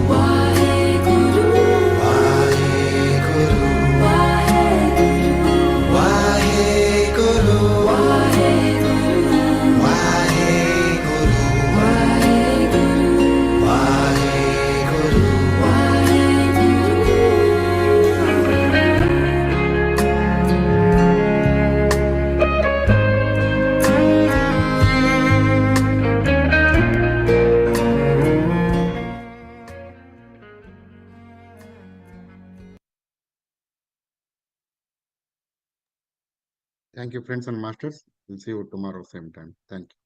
Waheguru, Waheguru, Waheguru, Waheguru, Waheguru, Thank you, friends and masters. We'll see you tomorrow, same time. Thank you.